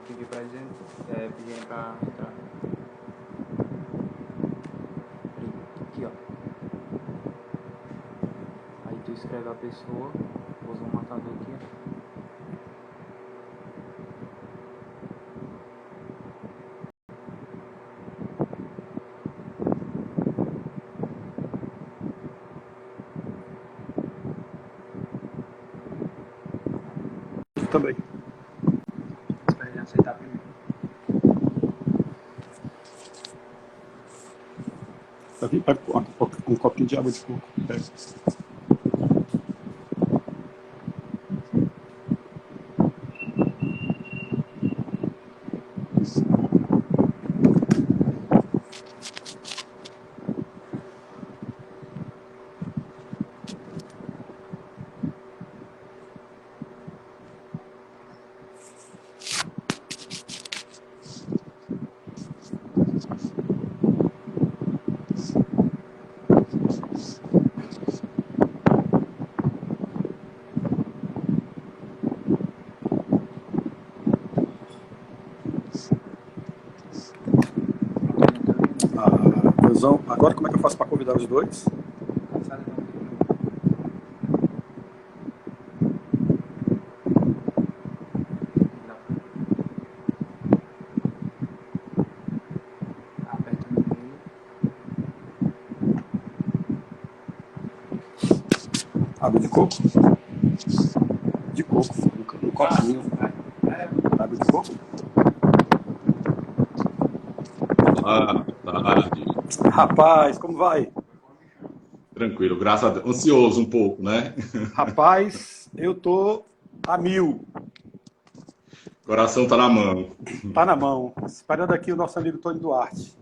pedir pra eles, pedirem pra entrar. Aqui, ó. Aí tu escreve a pessoa, usa um matador aqui, ó. Também. Pra ele aceitar primeiro. Aqui, pega um copinho de água de coco. Pega. Agora como é que eu faço para convidar os dois? Aperta no meio. Água de coco? De coco, um copinho. Água de coco? Ah, tarde. Rapaz, como vai? Tranquilo, graças a Deus. Ansioso um pouco, né? Rapaz, eu tô a mil. Coração tá na mão. Tá na mão. Esperando aqui o nosso amigo Tony Duarte.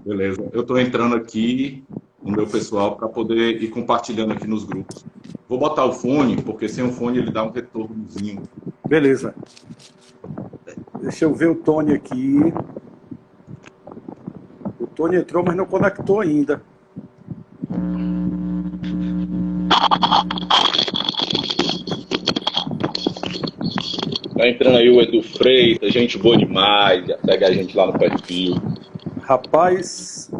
Beleza. Eu tô entrando aqui no meu pessoal para poder ir compartilhando aqui nos grupos. Vou botar o fone, porque sem o fone ele dá um retornozinho. Beleza. Deixa eu ver o Tony aqui. O Tony entrou, mas não conectou ainda. Tá entrando aí o Edu Freitas, gente boa demais, segue a gente lá no perfil. Rapaz,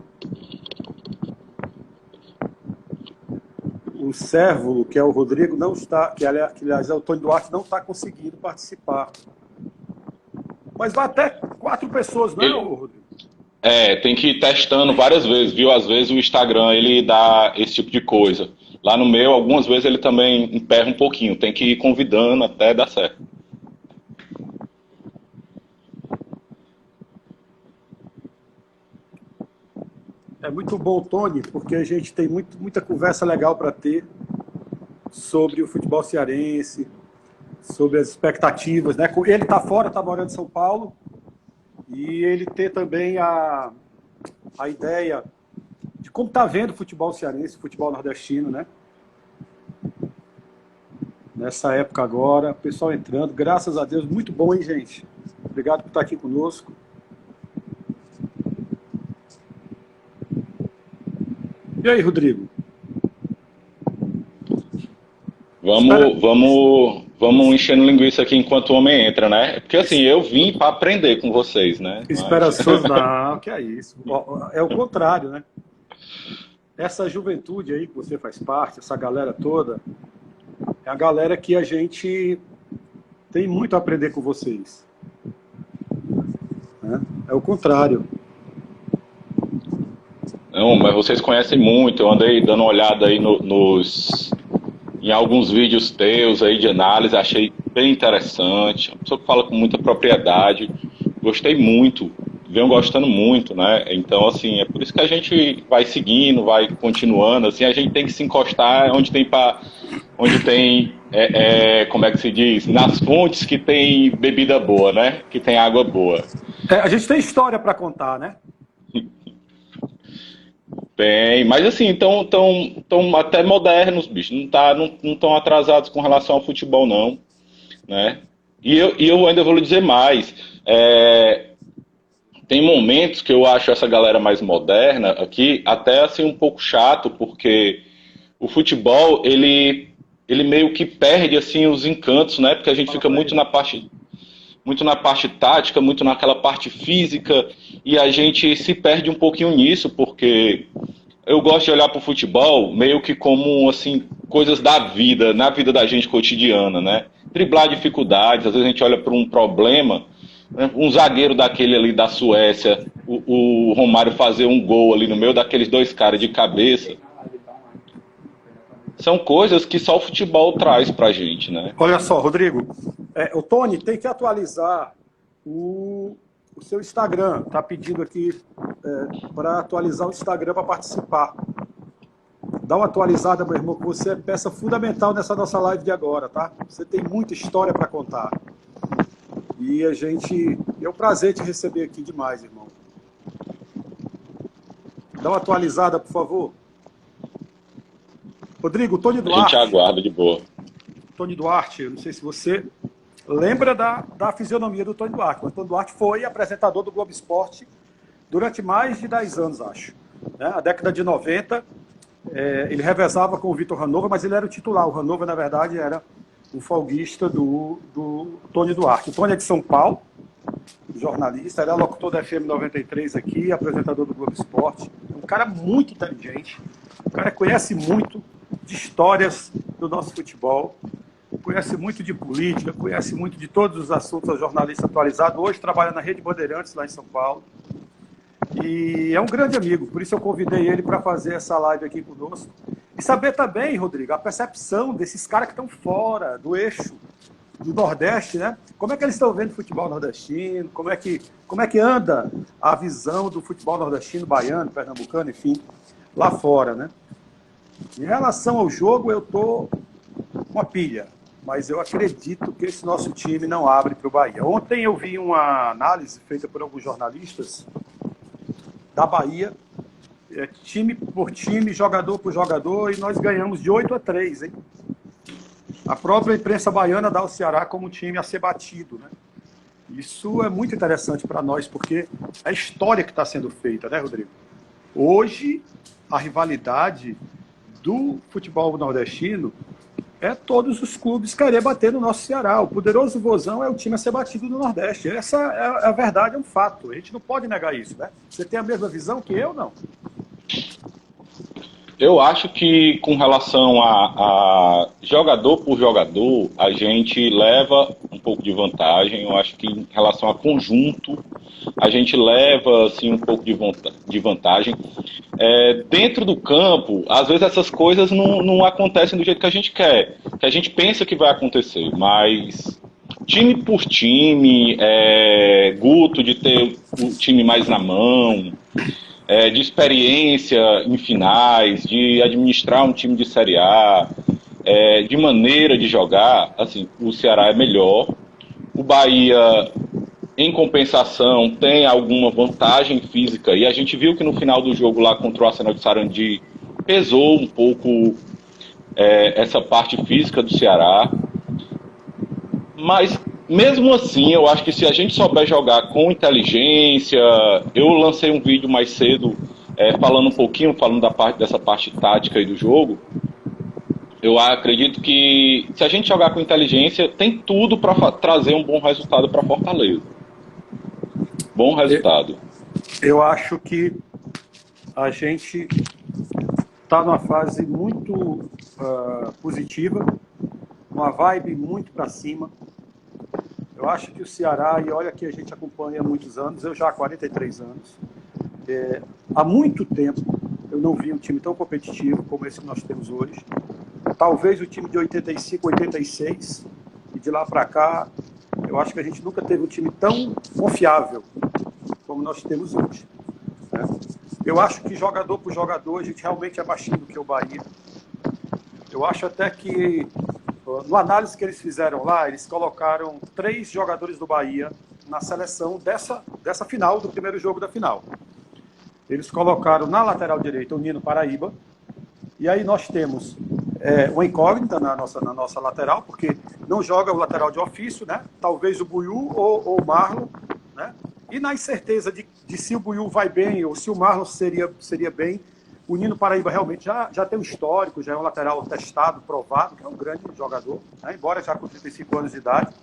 o Servo, que é o Rodrigo, não está, que aliás é o Tony Duarte, não está conseguindo participar. Mas vai até 4 pessoas, não é, Rodrigo? Tem que ir testando várias vezes, viu? Às vezes o Instagram ele dá esse tipo de coisa. Lá no meu, algumas vezes ele também emperra um pouquinho, tem que ir convidando até dar certo. É muito bom, Tony, porque a gente tem muita conversa legal para ter sobre o futebol cearense, sobre as expectativas, né? Ele está fora, está morando em São Paulo, e ele ter também a ideia de como está vendo o futebol cearense, o futebol nordestino, né? Nessa época agora, o pessoal entrando, graças a Deus, muito bom, hein, gente? Obrigado por estar aqui conosco. E aí, Rodrigo? Vamos enchendo linguiça aqui enquanto o homem entra, né? Porque assim, eu vim para aprender com vocês, né? Esperançoso, não, que é isso. É o contrário, né? Essa juventude aí que você faz parte, essa galera toda, é a galera que a gente tem muito a aprender com vocês. É o contrário. Não, mas vocês conhecem muito, eu andei dando uma olhada aí em alguns vídeos teus aí de análise, achei bem interessante, uma pessoa que fala com muita propriedade, gostei muito, venho gostando muito, né? Então, assim, é por isso que a gente vai seguindo, vai continuando, assim, a gente tem que se encostar onde tem, como é que se diz, nas fontes que tem bebida boa, né? Que tem água boa. A gente tem história para contar, né? Bem, mas assim, estão até modernos, bicho. Não estão atrasados com relação ao futebol, não. Né? E eu ainda vou lhe dizer mais. Tem momentos que eu acho essa galera mais moderna aqui até assim um pouco chato, porque o futebol, ele meio que perde assim os encantos, né? Porque a gente fica muito na parte muito na parte tática, muito naquela parte física, e a gente se perde um pouquinho nisso, porque eu gosto de olhar para o futebol meio que como, assim, coisas da vida, na vida da gente cotidiana, né? Driblar dificuldades, às vezes a gente olha para um problema, né? Um zagueiro daquele ali da Suécia, o Romário fazer um gol ali no meio daqueles dois caras de cabeça, são coisas que só o futebol traz pra gente, né? Olha só, Rodrigo, o Tony tem que atualizar o seu Instagram. Está pedindo aqui para atualizar o Instagram para participar. Dá uma atualizada, meu irmão, que você é peça fundamental nessa nossa live de agora, tá? Você tem muita história para contar. E é um prazer te receber aqui demais, irmão. Dá uma atualizada, por favor. Rodrigo, Tony Duarte. A gente aguarda de boa. Tony Duarte, eu não sei se você lembra da fisionomia do Tony Duarte, mas o Tony Duarte foi apresentador do Globo Esporte durante mais de 10 anos, acho. A década de 90, ele revezava com o Vitor Hanover, mas ele era o titular. O Hanover, na verdade, era o folguista do Tony Duarte. O Tony é de São Paulo, jornalista, ele é locutor da FM 93 aqui, apresentador do Globo Esporte. É um cara muito inteligente, um cara que conhece muito de histórias do nosso futebol, conhece muito de política, conhece muito de todos os assuntos, é jornalista atualizado. Hoje trabalha na Rede Bandeirantes, lá em São Paulo. E é um grande amigo, por isso eu convidei ele para fazer essa live aqui conosco. E saber também, Rodrigo, a percepção desses caras que estão fora do eixo do Nordeste, né? Como é que eles estão vendo o futebol nordestino? Como é que anda a visão do futebol nordestino, baiano, pernambucano, enfim, lá fora, né? Em relação ao jogo, eu tô uma pilha, mas eu acredito que esse nosso time não abre para o Bahia. Ontem eu vi uma análise feita por alguns jornalistas da Bahia, time por time, jogador por jogador, e nós ganhamos de 8-3, hein? A própria imprensa baiana dá o Ceará como time a ser batido, né? Isso é muito interessante para nós, porque é a história que está sendo feita, né, Rodrigo? Hoje, a rivalidade do futebol nordestino é todos os clubes querer bater no nosso Ceará. O poderoso Vozão é o time a ser batido no Nordeste. Essa é a verdade, é um fato. A gente não pode negar isso, né? Você tem a mesma visão que eu, não? Eu acho que, com relação a jogador por jogador, a gente leva um pouco de vantagem. Eu acho que, em relação a conjunto, a gente leva assim, um pouco de vantagem. Dentro do campo, às vezes essas coisas não acontecem do jeito que a gente quer, que a gente pensa que vai acontecer, mas time por time, Guto de ter o time mais na mão, de experiência em finais, de administrar um time de Série A, de maneira de jogar, assim, o Ceará é melhor. O Bahia, em compensação, tem alguma vantagem física, e a gente viu que no final do jogo lá contra o Arsenal de Sarandi pesou um pouco essa parte física do Ceará. Mas, mesmo assim, eu acho que se a gente souber jogar com inteligência... Eu lancei um vídeo mais cedo falando dessa parte tática aí do jogo. Eu acredito que se a gente jogar com inteligência, tem tudo para trazer um bom resultado para Fortaleza. Bom resultado. Eu acho que a gente está numa fase muito positiva, uma vibe muito para cima. Eu acho que o Ceará, e olha que a gente acompanha há muitos anos, eu já há 43 anos, há muito tempo eu não vi um time tão competitivo como esse que nós temos hoje. Talvez o time de 85, 86, e de lá para cá, eu acho que a gente nunca teve um time tão confiável como nós temos hoje, né? Eu acho que jogador por jogador a gente realmente é baixinho do que o Bahia. Eu acho até que, no análise que eles fizeram lá, eles colocaram 3 jogadores do Bahia na seleção dessa final, do primeiro jogo da final. Eles colocaram na lateral direita o Nino Paraíba, e aí nós temos uma incógnita na nossa lateral, porque não joga o lateral de ofício, né? Talvez o Buiú ou o Marlon, né? E na incerteza de se o Buiú vai bem ou se o Marlon seria bem, o Nino Paraíba realmente já tem um histórico, já é um lateral testado, provado, que é um grande jogador, né? Embora já com 35 anos de idade.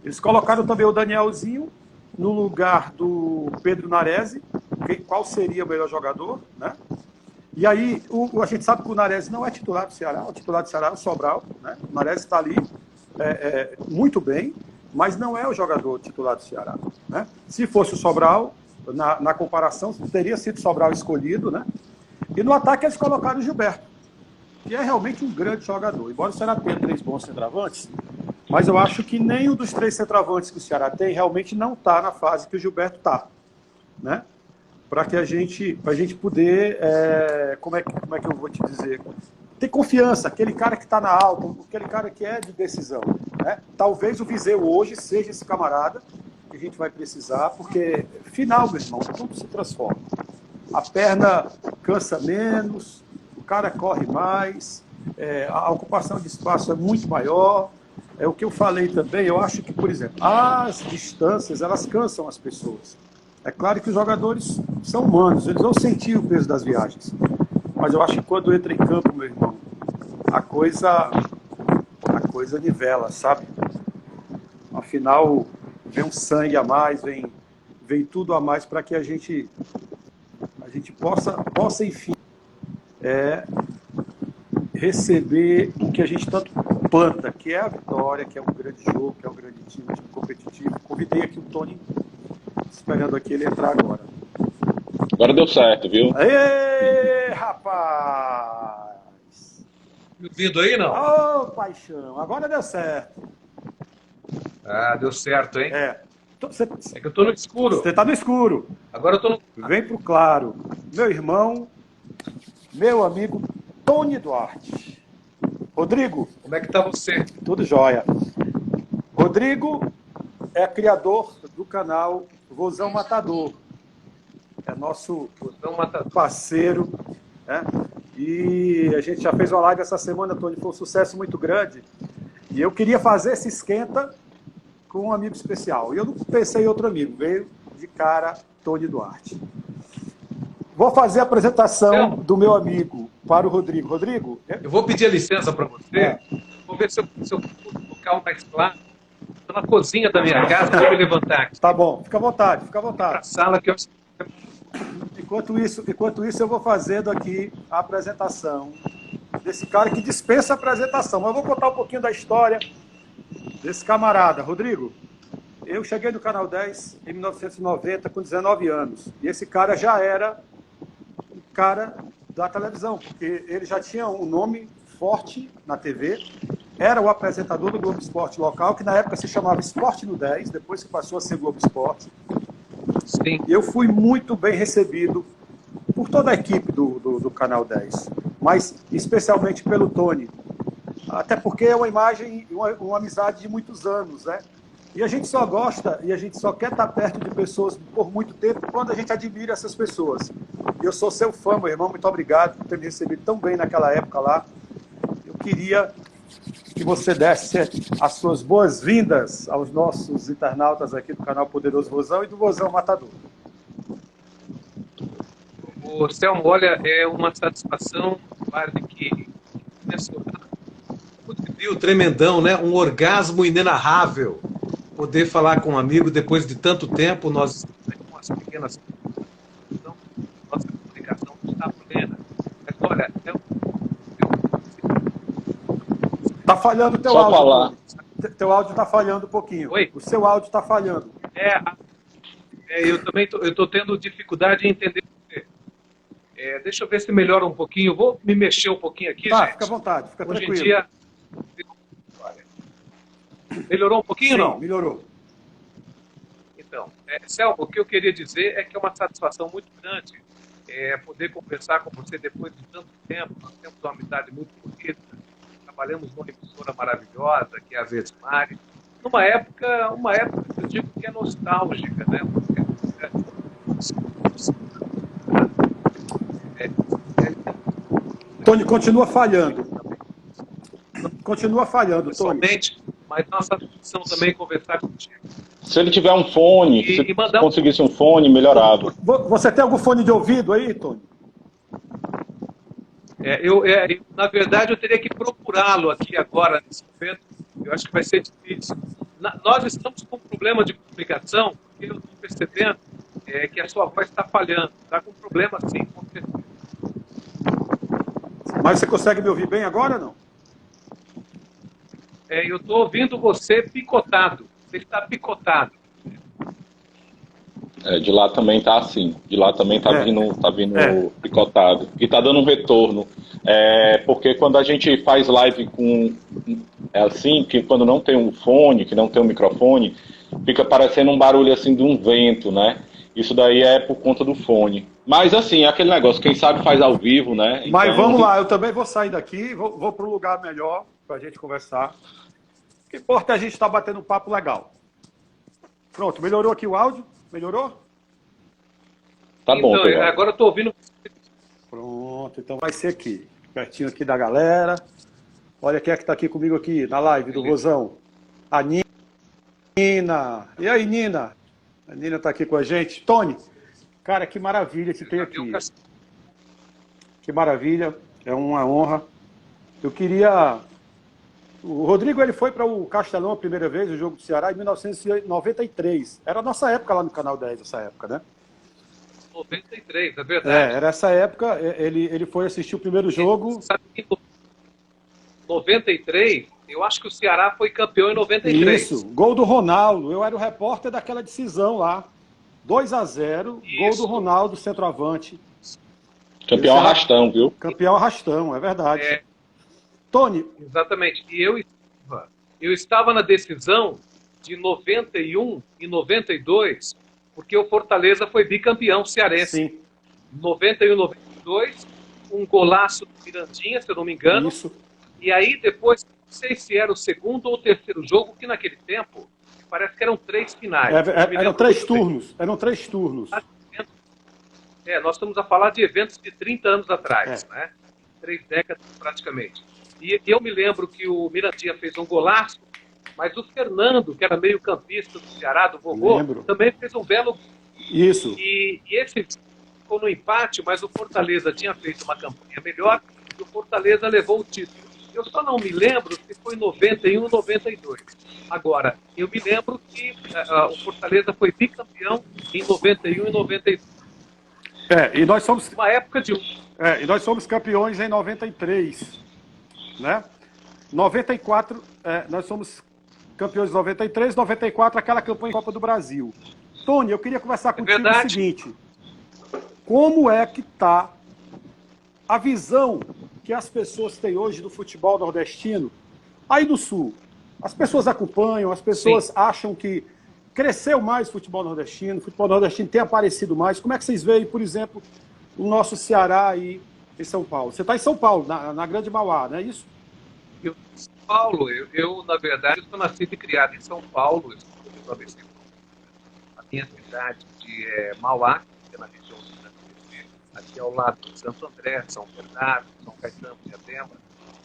Eles colocaram também o Danielzinho no lugar do Pedro Nares, qual seria o melhor jogador, né? E aí, a gente sabe que o Nares não é titular do Ceará, o titular do Ceará é o Sobral, né? O Nares está ali muito bem, mas não é o jogador titular do Ceará, né? Se fosse o Sobral, na comparação, teria sido o Sobral escolhido, né? E no ataque eles colocaram o Gilberto, que é realmente um grande jogador. Embora o Ceará tenha 3 bons centroavantes, mas eu acho que nenhum dos 3 centroavantes que o Ceará tem realmente não está na fase que o Gilberto está, né? Para que a gente poder, como é que eu vou te dizer, ter confiança, aquele cara que está na alta, aquele cara que é de decisão, né? Talvez o Viseu hoje seja esse camarada que a gente vai precisar, porque final, meu irmão, tudo se transforma. A perna cansa menos, o cara corre mais, a ocupação de espaço é muito maior. É o que eu falei também, eu acho que, por exemplo, as distâncias, elas cansam as pessoas. É claro que os jogadores são humanos, eles vão sentir o peso das viagens. Mas eu acho que quando entra em campo, meu irmão, a coisa nivela, sabe? Afinal, vem um sangue a mais, vem tudo a mais para que a gente possa enfim, receber o que a gente tanto planta, que é a vitória, que é um grande jogo, que é um grande time competitivo. Convidei aqui o Tony, esperando aqui ele entrar agora. Agora deu certo, viu? Aê, rapaz! Me ouvindo aí, não? Ô, paixão, agora deu certo. Ah, deu certo, hein? Você É que eu tô no escuro. está no escuro. Agora eu tô no... Vem pro claro. Meu irmão, meu amigo Tony Duarte. Rodrigo. Como é que tá você? Tudo jóia. Rodrigo é criador do canal Vozão Matador. É nosso parceiro, né? E a gente já fez uma live essa semana, Tony, foi um sucesso muito grande. E eu queria fazer esse esquenta com um amigo especial. E eu não pensei em outro amigo, veio de cara Tony Duarte. Vou fazer a apresentação do meu amigo para o Rodrigo. Rodrigo? Eu vou pedir a licença para você. Vou ver se eu consigo local mais claro. Estou na cozinha da minha casa, vou me levantar aqui. Tá bom, fica à vontade, fica à vontade. Para a sala que eu... Enquanto isso, eu vou fazendo aqui a apresentação desse cara que dispensa a apresentação. Mas eu vou contar um pouquinho da história desse camarada. Rodrigo, eu cheguei no Canal 10 em 1990 com 19 anos. E esse cara já era um cara da televisão, porque ele já tinha um nome forte na TV. Era o apresentador do Globo Esporte local, que na época se chamava Esporte no 10, depois que passou a ser Globo Esporte. Sim. Eu fui muito bem recebido por toda a equipe do Canal 10, mas especialmente pelo Tony. Até porque é uma imagem, uma amizade de muitos anos, né? E a gente só gosta e a gente só quer estar perto de pessoas por muito tempo quando a gente admira essas pessoas. E eu sou seu fã, meu irmão, muito obrigado por ter me recebido tão bem naquela época lá. Eu queria que você desse as suas boas-vindas aos nossos internautas aqui do canal Poderoso Vozão e do Vozão Matador. O Selmo, olha, é uma satisfação, quase que um tremendão, né? Um orgasmo inenarrável poder falar com um amigo depois de tanto tempo. Nós com as pequenas, então, nossa comunicação está plena. Mas olha, Tá falhando o teu Só áudio. falar. Teu áudio tá falhando um pouquinho. Oi? O seu áudio tá falhando. Eu também estou tendo dificuldade em entender você. Deixa eu ver se melhora um pouquinho. Vou me mexer um pouquinho aqui, Tá, gente. fica à vontade, fica Hoje tranquilo. em dia... Melhorou um pouquinho ou Sim, não? melhorou. Então, Selmo, o que eu queria dizer é que é uma satisfação muito grande poder conversar com você depois de tanto tempo. Nós temos uma amizade muito bonita. Trabalhamos numa emissora maravilhosa, que é a Vesmari. Numa época que eu digo que é nostálgica, né? Tony, continua falhando. Continua falhando, Tony. Pessoalmente, mas nossa satisfação também conversar contigo. Se ele tiver um fone, se conseguisse um fone, melhorava. Você tem algum fone de ouvido aí, Tony? Na verdade, eu teria que procurá-lo aqui agora, nesse momento. Eu acho que vai ser difícil. Nós estamos com um problema de comunicação, porque eu estou percebendo que a sua voz está falhando. Está com problema, sim, com certeza. Mas você consegue me ouvir bem agora ou não? Eu estou ouvindo você picotado. Você está picotado. De lá também tá assim. De lá também tá vindo picotado. E tá dando um retorno. Porque quando a gente faz live com... assim, que quando não tem um fone, que não tem um microfone, fica parecendo um barulho assim de um vento, né? Isso daí é por conta do fone. Mas assim, é aquele negócio, quem sabe faz ao vivo, né? Então... Mas vamos lá, eu também vou sair daqui, vou para um lugar melhor para a gente conversar. O que importa é a gente estar batendo um papo legal. Pronto, melhorou aqui o áudio? Melhorou? Tá bom, então, Pedro. agora eu estou ouvindo. Pronto, então vai ser aqui, pertinho aqui da galera. Olha quem é que está aqui comigo aqui na live do Rosão. A Nina. E aí, Nina? A Nina está aqui com a gente. Tony, cara, que maravilha que tem aqui. Que maravilha, é uma honra. Eu queria... O Rodrigo, ele foi para o Castelão a primeira vez, o jogo do Ceará, em 1993. Era a nossa época lá no Canal 10, essa época, né? 93, é verdade. Era essa época, ele foi assistir o primeiro jogo. Sabe que em 93, eu acho que o Ceará foi campeão em 93. Isso, gol do Ronaldo. Eu era o repórter daquela decisão lá. 2-0, gol do Ronaldo, centroavante. Campeão arrastão, viu? Campeão arrastão, é verdade. Tony. Exatamente. E eu estava na decisão de 91 e 92, porque o Fortaleza foi bicampeão cearense. Sim. 91 e 92, um golaço do Mirandinha, se eu não me engano. Isso. E aí depois, não sei se era o segundo ou o terceiro jogo, que naquele tempo parece que eram 3 finais. Eram 3 turnos. Eram 3 turnos. Nós estamos a falar de eventos de 30 anos atrás, né? 3 décadas praticamente. E eu me lembro que o Mirandinha fez um golaço, mas o Fernando, que era meio campista do Ceará, do vovô, também fez um belo... Isso. E esse ficou no empate, mas o Fortaleza tinha feito uma campanha melhor e o Fortaleza levou o título. Eu só não me lembro se foi 91 ou 92. Agora, eu me lembro que o Fortaleza foi bicampeão em 91 e 92. E nós somos... Uma época de... e nós somos campeões em 93, né? 94, nós somos campeões em 93, 94, aquela campanha em Copa do Brasil. Tony, eu queria conversar contigo o seguinte. Como é que está a visão que as pessoas têm hoje do futebol nordestino aí do Sul? As pessoas acompanham, as pessoas acham que cresceu mais o futebol nordestino tem aparecido mais. Como é que vocês veem, por exemplo, o nosso Ceará aí em São Paulo? Você está em São Paulo, na Grande Mauá, não é isso? São Paulo, eu na verdade, sou nascido e criado em São Paulo. A minha cidade de Mauá, que é na região do aqui ao lado de Santo André, São Bernardo, São Caetano, Diadema.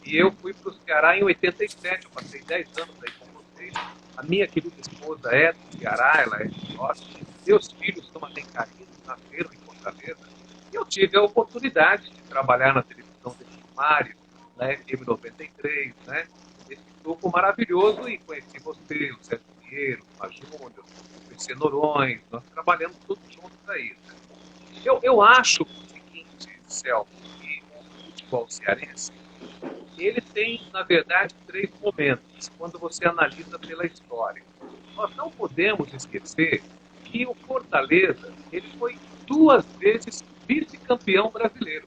E eu fui para o Ceará em 87, eu passei 10 anos aí com vocês. A minha querida esposa é do Ceará, ela é de nós. Meus filhos também carinhos, nasceram em Fortaleza. E eu tive a oportunidade de trabalhar na televisão de Mário, na FM 93, né? Esse grupo maravilhoso, e conheci você, o Sérgio Pinheiro, o Júnior, o PC Norões, nós trabalhamos todos juntos aí. Né? Eu acho o seguinte, Celso, que o futebol cearense, ele tem, na verdade, 3 momentos, quando você analisa pela história. Nós não podemos esquecer que o Fortaleza, ele foi 2 vezes vice-campeão brasileiro.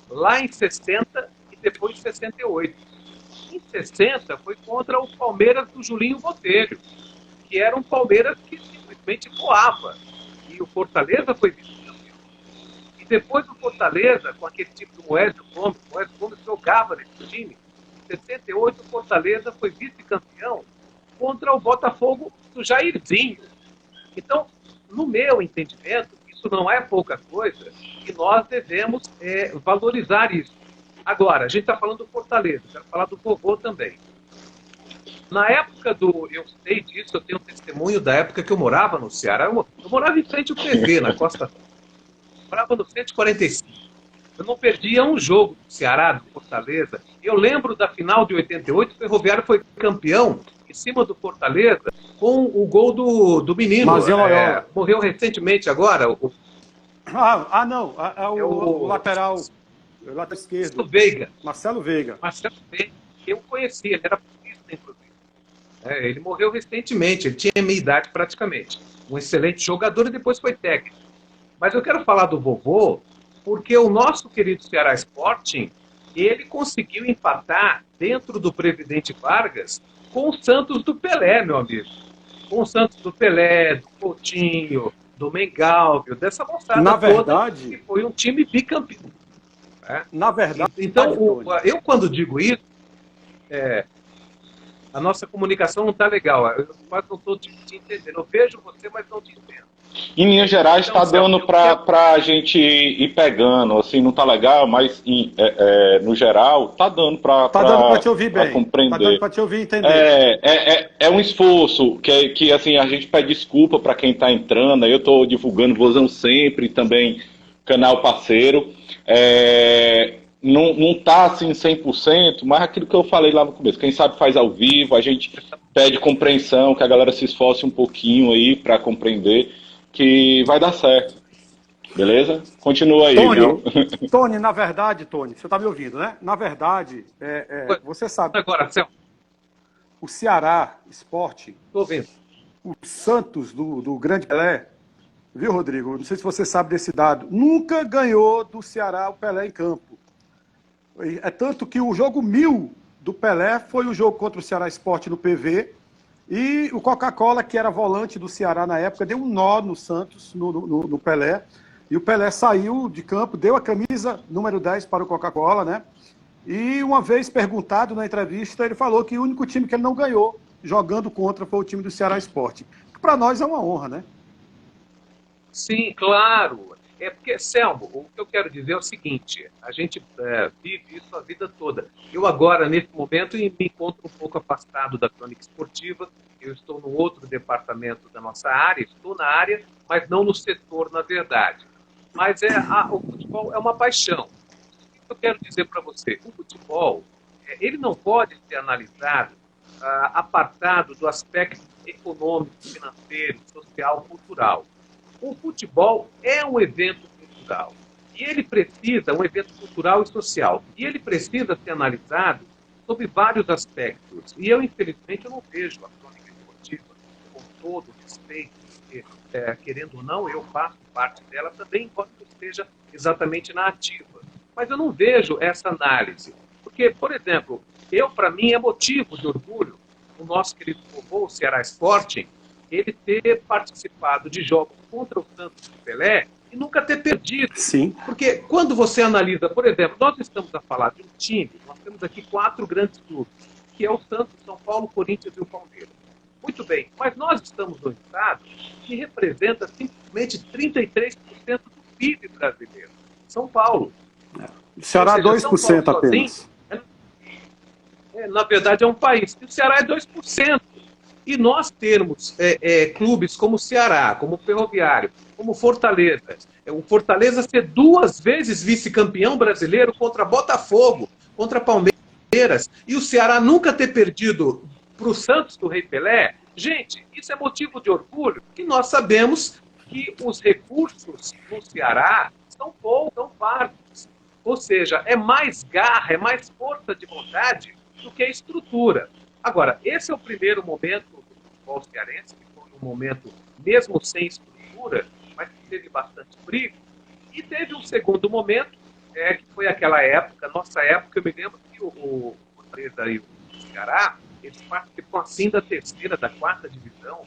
Lá em 60 e depois em 68. Em 60 foi contra o Palmeiras do Julinho Botelho, que era um Palmeiras que simplesmente voava. E o Fortaleza foi vice-campeão. E depois o Fortaleza, com aquele time do Moésio Gomes jogava nesse time. Em 68 o Fortaleza foi vice-campeão contra o Botafogo do Jairzinho. Então, no meu entendimento, isso não é pouca coisa e nós devemos valorizar isso. Agora, a gente está falando do Fortaleza, quero falar do vovô também. Na época eu sei disso, eu tenho um testemunho da época que eu morava no Ceará. Eu morava em frente ao PV, na Costa. Eu morava no 145. Eu não perdia um jogo do Ceará, do Fortaleza. Eu lembro da final de 88, o Ferroviário foi campeão, e em cima do Fortaleza com o gol do menino. Marzinho Loyola. Morreu recentemente agora. Não. O lateral esquerdo. Marcelo Veiga. Marcelo Veiga. Eu conheci, ele era polícia, inclusive. Ele morreu recentemente, ele tinha a minha idade praticamente. Um excelente jogador e depois foi técnico. Mas eu quero falar do vovô, porque o nosso querido Ceará Sporting, ele conseguiu empatar dentro do Presidente Vargas com o Santos do Pelé, meu amigo. Com o Santos do Pelé, do Coutinho, do Mengalvio, dessa moçada toda, que foi um time bicampeão. Na verdade... Então, eu quando digo isso, a nossa comunicação não está legal. Eu quase não estou te entendendo. Eu vejo você, mas não te entendo. Em Minas Gerais está dando para a gente ir pegando, assim, não está legal, mas no geral está dando para te ouvir bem, compreender. Está dando para te ouvir e entender. É um esforço que assim, a gente pede desculpa para quem está entrando, aí eu estou divulgando Vozão Sempre, também canal parceiro. Não está assim 100%, mas aquilo que eu falei lá no começo, quem sabe faz ao vivo, a gente pede compreensão, que a galera se esforce um pouquinho aí para compreender, que vai dar certo. Beleza? Continua aí, viu? Tony, na verdade, Tony, você está me ouvindo, né? Na verdade, você sabe. Agora, Céu. O Ceará Sporting, Estou vendo. O Santos do Grande Pelé, viu, Rodrigo? Não sei se você sabe desse dado, nunca ganhou do Ceará o Pelé em campo. É tanto que o jogo 1000 do Pelé foi o jogo contra o Ceará Sporting no PV, e o Coca-Cola, que era volante do Ceará na época, deu um nó no Santos, no Pelé, e o Pelé saiu de campo, deu a camisa número 10 para o Coca-Cola, né? E uma vez perguntado na entrevista, ele falou que o único time que ele não ganhou jogando contra foi o time do Ceará Sporting. Que para nós é uma honra, né? Sim, claro. É porque, Selmo, o que eu quero dizer é o seguinte, a gente vive isso a vida toda. Eu agora, nesse momento, me encontro um pouco afastado da crônica esportiva, eu estou no outro departamento da nossa área, estou na área, mas não no setor, na verdade. Mas o futebol é uma paixão. O que eu quero dizer para você? O futebol, ele não pode ser analisado apartado do aspecto econômico, financeiro, social, cultural. O futebol é um evento cultural. E ele precisa, um evento cultural e social. E ele precisa ser analisado sob vários aspectos. E eu, infelizmente, eu não vejo a crônica esportiva, com todo respeito, porque, querendo ou não, eu faço parte dela também, embora eu esteja exatamente na ativa. Mas eu não vejo essa análise. Porque, por exemplo, para mim, é motivo de orgulho o nosso querido vovô, o Ceará Sporting, ele ter participado de jogos contra o Santos do Pelé e nunca ter perdido. Sim. Porque quando você analisa, por exemplo, nós estamos a falar de um time, nós temos aqui 4 grandes clubes, que é o Santos, São Paulo, Corinthians e o Palmeiras. Muito bem, mas nós estamos no estado que representa simplesmente 33% do PIB brasileiro. São Paulo. O Ceará 2% apenas. Na verdade, é um país. E o Ceará é 2%. E nós termos clubes como o Ceará, como o Ferroviário, como o Fortaleza. O Fortaleza ser 2 vezes vice-campeão brasileiro contra Botafogo, contra Palmeiras, e o Ceará nunca ter perdido para o Santos do Rei Pelé. Gente, isso é motivo de orgulho, que nós sabemos que os recursos no Ceará são poucos, são parcos. Ou seja, é mais garra, é mais força de vontade do que a estrutura. Agora, esse é o primeiro momento do futebol cearense, que foi um momento, mesmo sem estrutura, mas que teve bastante briga. E teve um segundo momento, que foi aquela época, nossa época, eu me lembro que o Fortaleza e o Ceará, eles participam assim da 3ª, da 4ª divisão,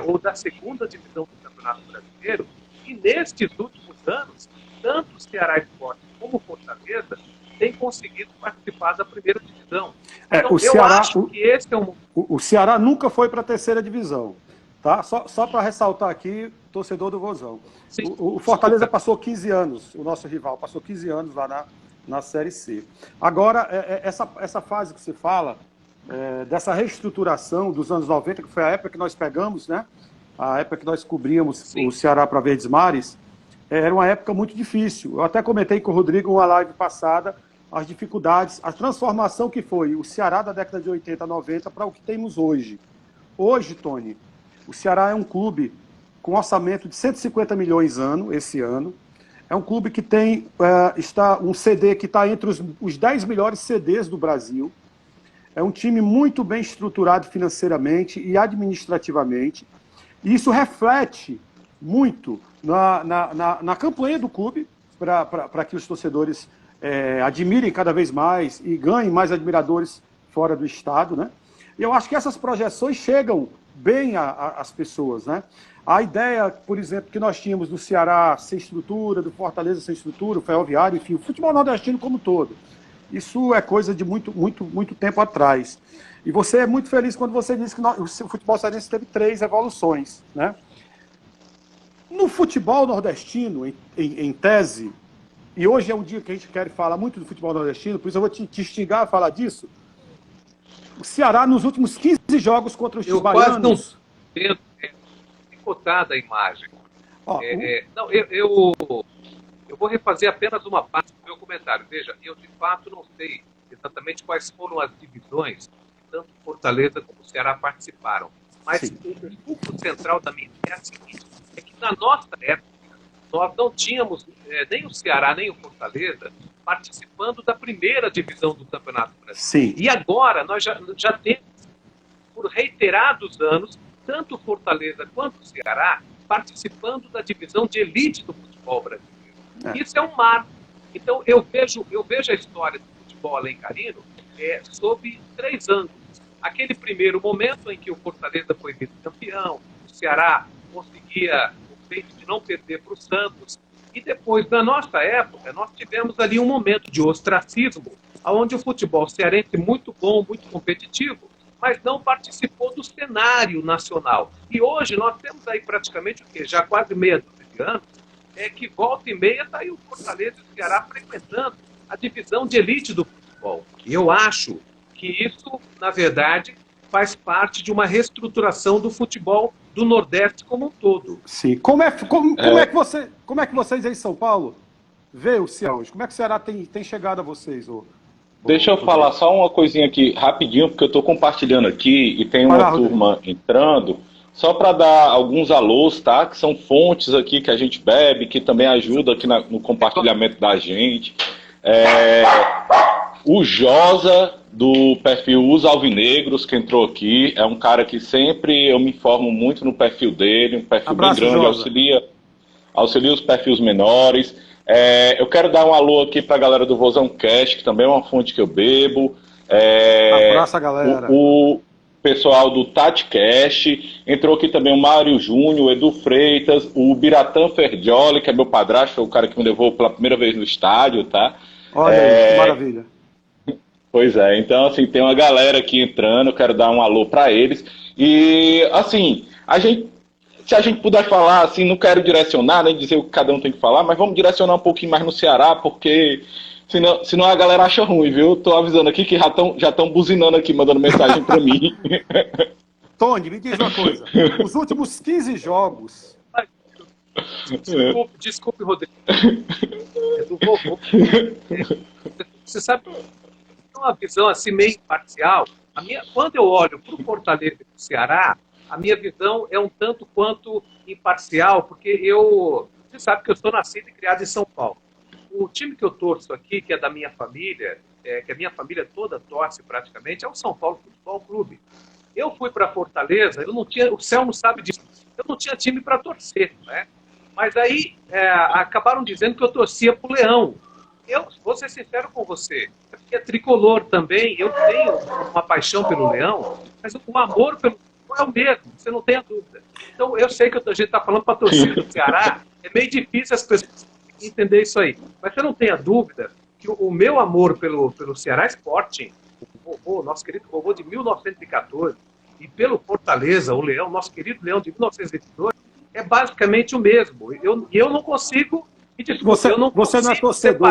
ou da 2ª divisão do Campeonato Brasileiro, e nestes últimos anos, tanto o Ceará Esporte como o Fortaleza têm conseguido participar da 1ª divisão. Então, o Ceará, eu acho que esse é o Ceará nunca foi para a 3ª divisão. Tá? Só para ressaltar aqui, torcedor do Vozão. O Fortaleza passou 15 anos, o nosso rival, passou 15 anos lá na Série C. Agora, essa fase que você fala, dessa reestruturação dos anos 90, que foi a época que nós pegamos, né? A época que nós cobríamos o Ceará para Verdes Mares, era uma época muito difícil. Eu até comentei com o Rodrigo uma live passada, as dificuldades, a transformação que foi o Ceará da década de 80, 90 para o que temos hoje. Hoje, Tony, o Ceará é um clube com orçamento de 150 milhões esse ano. É um clube que tem um CD que está entre os 10 melhores CDs do Brasil. É um time muito bem estruturado financeiramente e administrativamente. E isso reflete muito na campanha do clube para que os torcedores admirem cada vez mais e ganhem mais admiradores fora do estado, né? E eu acho que essas projeções chegam bem às pessoas, né? A ideia, por exemplo, que nós tínhamos do Ceará sem estrutura, do Fortaleza sem estrutura, o Ferroviário, enfim, o futebol nordestino como um todo. Isso é coisa de muito tempo atrás. E você é muito feliz quando você diz que o futebol cearense teve 3 evoluções, né? No futebol nordestino, em tese, e hoje é um dia que a gente quer falar muito do futebol nordestino, por isso eu vou te instigar a falar disso. O Ceará, nos últimos 15 jogos contra os baianos... Quase não entendo, picotada a imagem. Não, eu vou refazer apenas uma parte do meu comentário. Veja, eu de fato não sei exatamente quais foram as divisões que tanto Fortaleza como o Ceará participaram. Mas Sim. o ponto central da minha ideia é o seguinte, é que na nossa época, nós não tínhamos nem o Ceará, nem o Fortaleza participando da primeira divisão do Campeonato Brasileiro. Sim. E agora nós já temos, por reiterados anos, tanto o Fortaleza quanto o Ceará participando da divisão de elite do futebol brasileiro. Isso é um marco. Então, eu vejo a história do futebol alencarino sob 3 ângulos. Aquele primeiro momento em que o Fortaleza foi vice-campeão, o Ceará conseguia o feito de não perder para o Santos. E depois, na nossa época, nós tivemos ali um momento de ostracismo, onde o futebol cearense muito bom, muito competitivo, mas não participou do cenário nacional. E hoje nós temos aí praticamente o quê? Já quase meia dúzia de anos, que volta e meia está aí o Fortaleza e o Ceará frequentando a divisão de elite do futebol. E eu acho que isso, na verdade, faz parte de uma reestruturação do futebol do Nordeste como um todo. Sim. Como é que vocês aí em São Paulo vê o Ceará hoje? Como é que o Ceará tem chegado a vocês? Deixa eu falar só uma coisinha aqui rapidinho, porque eu estou compartilhando aqui e tem uma turma entrando, só para dar alguns alôs, tá? Que são fontes aqui que a gente bebe, que também ajuda aqui no compartilhamento da gente. O Josa, do perfil Os Alvinegros, que entrou aqui, é um cara que sempre eu me informo muito no perfil dele, um perfil Abraço, bem grande, Josa. auxilia os perfis menores. Eu quero dar um alô aqui para a galera do Vozão Cast, que também é uma fonte que eu bebo. Abraço a galera. O pessoal do TatiCast, entrou aqui também o Mário Júnior, o Edu Freitas, o Biratã Ferdioli, que é meu padrasto, foi o cara que me levou pela primeira vez no estádio, tá? Olha aí, que maravilha. Pois é, então assim, tem uma galera aqui entrando, eu quero dar um alô para eles. E assim, se a gente puder falar, assim, não quero direcionar, nem dizer o que cada um tem que falar, mas vamos direcionar um pouquinho mais no Ceará, porque senão a galera acha ruim, viu? Tô avisando aqui que já estão buzinando aqui, mandando mensagem para mim. Tony, me diz uma coisa. Os últimos 15 jogos... Desculpe, Rodrigo. É do vovô. Você sabe, uma visão assim meio imparcial. Quando eu olho para o Fortaleza e para o Ceará, a minha visão é um tanto quanto imparcial, porque você sabe que eu sou nascido e criado em São Paulo. O time que eu torço aqui, que é da minha família, que a minha família toda torce praticamente, é o São Paulo Futebol Clube. Eu fui para Fortaleza, o Céu não sabe disso, eu não tinha time para torcer, né? Mas aí acabaram dizendo que eu torcia para o Leão. Eu vou ser sincero com você, porque é tricolor também, eu tenho uma paixão pelo Leão, mas o amor pelo Leão é o mesmo, você não tem a dúvida. Então eu sei que a gente está falando para a torcida do Ceará, é meio difícil as pessoas entender isso aí, mas você não tem a dúvida que o meu amor pelo Ceará Sporting, nosso querido vovô de 1914, e pelo Fortaleza, o Leão, nosso querido Leão de 1922, é basicamente o mesmo. Eu não consigo... Você não é torcedor.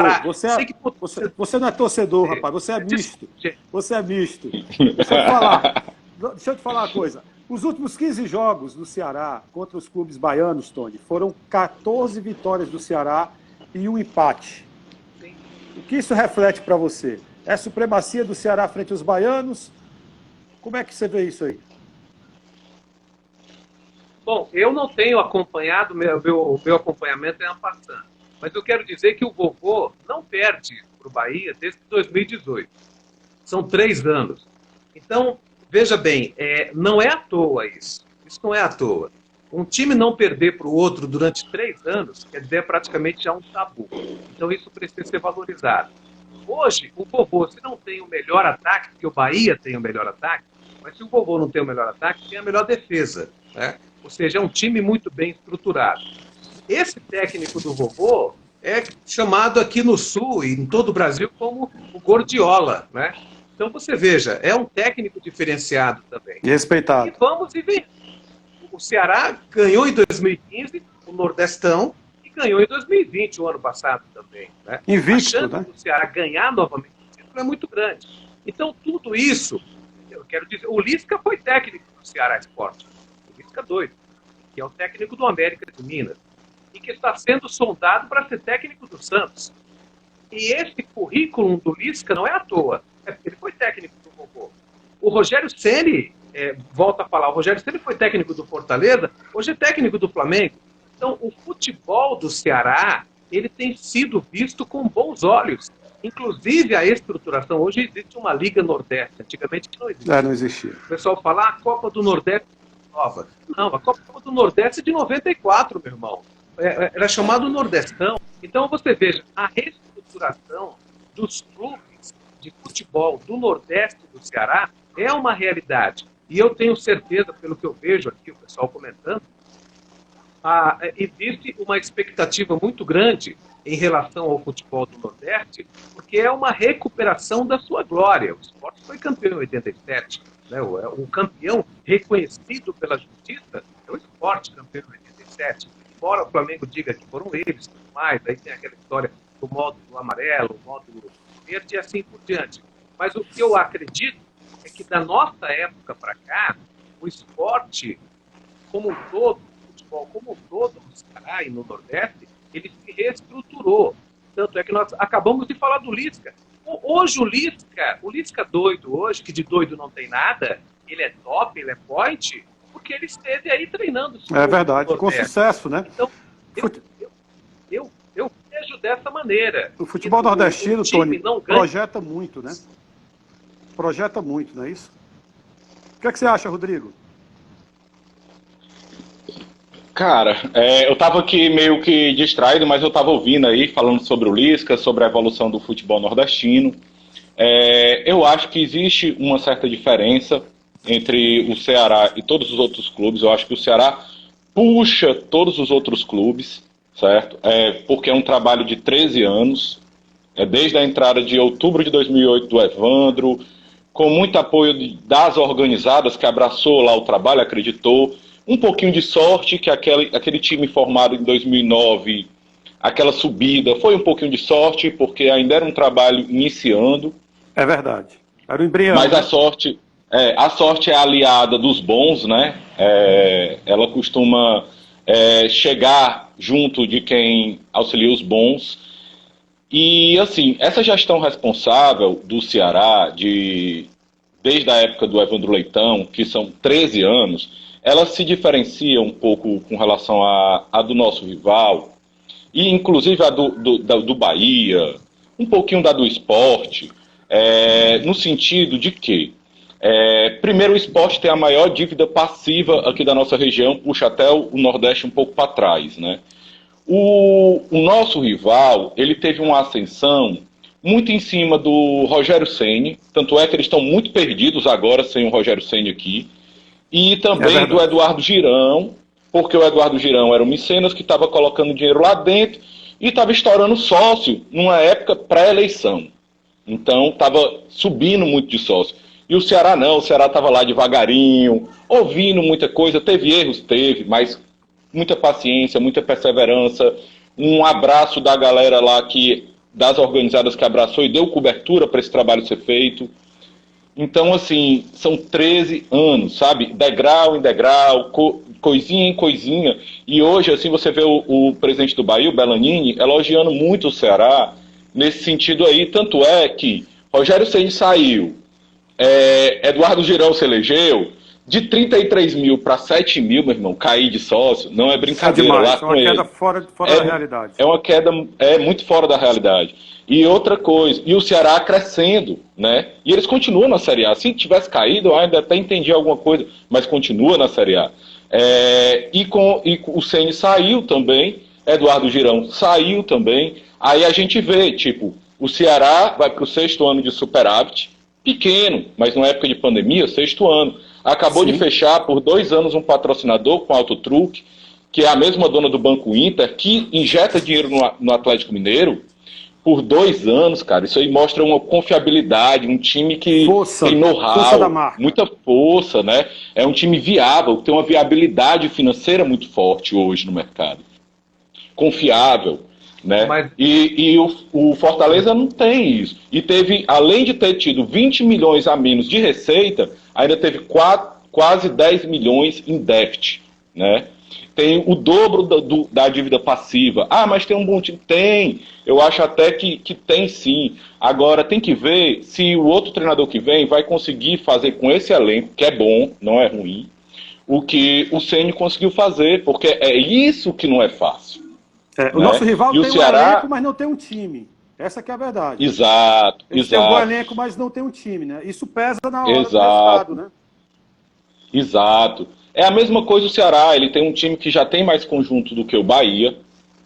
Você não é torcedor, rapaz. Você é misto. Você é misto. Deixa eu te falar uma coisa. Os últimos 15 jogos do Ceará contra os clubes baianos, Tony, foram 14 vitórias do Ceará e um empate. O que isso reflete para você? É a supremacia do Ceará frente aos baianos? Como é que você vê isso aí? Bom, eu não tenho acompanhado, meu acompanhamento é en passant, mas eu quero dizer que o Vovô não perde para o Bahia desde 2018. São 3 anos. Então, veja bem, não é à toa isso. Isso não é à toa. Um time não perder para o outro durante 3 anos, quer dizer, é praticamente já um tabu. Então, isso precisa ser valorizado. Hoje, o Vovô, se não tem o melhor ataque, porque o Bahia tem o melhor ataque, mas se o Vovô não tem o melhor ataque, tem a melhor defesa, né? Ou seja, é um time muito bem estruturado. Esse técnico do Vovô é chamado aqui no Sul e em todo o Brasil como o Gordiola, né? Então você veja, é um técnico diferenciado também. E respeitado. E vamos e vem. O Ceará ganhou em 2015 o Nordestão e ganhou em 2020, o ano passado também, né? Invicto, a chance né? do Ceará ganhar novamente o título é muito grande. Então tudo isso, eu quero dizer, o Lisca foi técnico do Ceará Esporte. O Lisca doido, que é o técnico do América de Minas, e que está sendo sondado para ser técnico do Santos. E esse currículo do Lisca não é à toa. Ele foi técnico do Vovô. O Rogério Ceni, volta a falar, o Rogério Ceni foi técnico do Fortaleza, hoje é técnico do Flamengo. Então, o futebol do Ceará, ele tem sido visto com bons olhos. Inclusive, a estruturação, hoje existe uma Liga Nordeste, antigamente não existia. Não existia. O pessoal fala, a Copa do Nordeste é nova. Não, a Copa do Nordeste é de 94, meu irmão. Era chamado Nordestão. Então, você veja, a reestruturação dos clubes de futebol do Nordeste do Ceará é uma realidade. E eu tenho certeza, pelo que eu vejo aqui, o pessoal comentando, existe uma expectativa muito grande em relação ao futebol do Nordeste, porque é uma recuperação da sua glória. O Sport foi campeão em 87, né? O campeão reconhecido pela justiça é o Sport, campeão em 87. Embora o Flamengo diga que foram eles, tudo mais, aí tem aquela história do módulo amarelo, o módulo verde e assim por diante. Mas o que eu acredito é que da nossa época para cá, o esporte como um todo, o futebol como um todo no Ceará e no Nordeste, ele se reestruturou. Tanto é que nós acabamos de falar do Lisca. Hoje o Lisca doido hoje, que de doido não tem nada, ele é top, ele é point, porque ele esteve aí treinando. É verdade, com sucesso, né? Então, eu vejo dessa maneira. O futebol nordestino, Tony, não ganha. projeta muito, né? Projeta muito, não é isso? O que é que você acha, Rodrigo? Cara, eu tava aqui meio que distraído, mas eu tava ouvindo aí, falando sobre o Lisca, sobre a evolução do futebol nordestino. Eu acho que existe uma certa diferença entre o Ceará e todos os outros clubes. Eu acho que o Ceará puxa todos os outros clubes, certo? Porque é um trabalho de 13 anos, desde a entrada de outubro de 2008 do Evandro, com muito apoio das organizadas, que abraçou lá o trabalho, acreditou. Um pouquinho de sorte, que aquele time formado em 2009, aquela subida, foi um pouquinho de sorte, porque ainda era um trabalho iniciando. É verdade. Era um embrião. Mas a sorte é aliada dos bons, né? Ela costuma chegar junto de quem auxilia os bons. E, assim, essa gestão responsável do Ceará, desde a época do Evandro Leitão, que são 13 anos, ela se diferencia um pouco com relação à do nosso rival, e inclusive a do Bahia, um pouquinho da do Sport, no sentido de que, primeiro, o Sport tem a maior dívida passiva aqui da nossa região, puxa até o Nordeste um pouco para trás, né? O nosso rival, ele teve uma ascensão muito em cima do Rogério Ceni, tanto é que eles estão muito perdidos agora sem o Rogério Ceni aqui, e também do Eduardo Girão, porque o Eduardo Girão era o mecenas que estava colocando dinheiro lá dentro e estava estourando sócio numa época pré-eleição. Então estava subindo muito de sócio. E o Ceará não, o Ceará estava lá devagarinho, ouvindo muita coisa, teve erros, mas muita paciência, muita perseverança, um abraço da galera lá, das organizadas que abraçou e deu cobertura para esse trabalho ser feito. Então, assim, são 13 anos, sabe? Degrau em degrau, coisinha em coisinha. E hoje, assim, você vê o presidente do Bahia, o Bellanini, elogiando muito o Ceará nesse sentido aí, tanto é que Rogério Ceni saiu, Eduardo Girão se elegeu, de 33 mil para 7 mil, meu irmão, cair de sócio, não é brincadeira. Demais, lá é com uma ele. queda fora da realidade. É uma queda muito fora da realidade. E outra coisa, e o Ceará crescendo, né? E eles continuam na Série A. Se tivesse caído, eu ainda até entendi alguma coisa, mas continua na Série A. E o Ceni saiu também, Eduardo Girão saiu também. Aí a gente vê, tipo, o Ceará vai para o 6º ano de superávit, pequeno, mas numa época de pandemia, 6º ano. Acabou de fechar por 2 anos um patrocinador com Alto Truque, que é a mesma dona do Banco Inter, que injeta dinheiro no Atlético Mineiro por 2 anos, cara. Isso aí mostra uma confiabilidade, um time que tem know-how, muita força, né? É um time viável, tem uma viabilidade financeira muito forte hoje no mercado. Confiável, né? Mas... E o Fortaleza não tem isso. E teve, além de ter tido 20 milhões a menos de receita, ainda teve quase 10 milhões em déficit, né? Tem o dobro da dívida passiva. Ah, mas tem um bom time? Tem. Eu acho até que tem sim. Agora, tem que ver se o outro treinador que vem vai conseguir fazer com esse elenco, que é bom, não é ruim, o que o Ceni conseguiu fazer, porque é isso que não é fácil. O nosso rival e tem um elenco, mas não tem um time. Essa que é a verdade. Exato, Eles têm um bom elenco, mas não tem um time, né? Isso pesa na hora do resultado, né? Exato. É a mesma coisa o Ceará, ele tem um time que já tem mais conjunto do que o Bahia,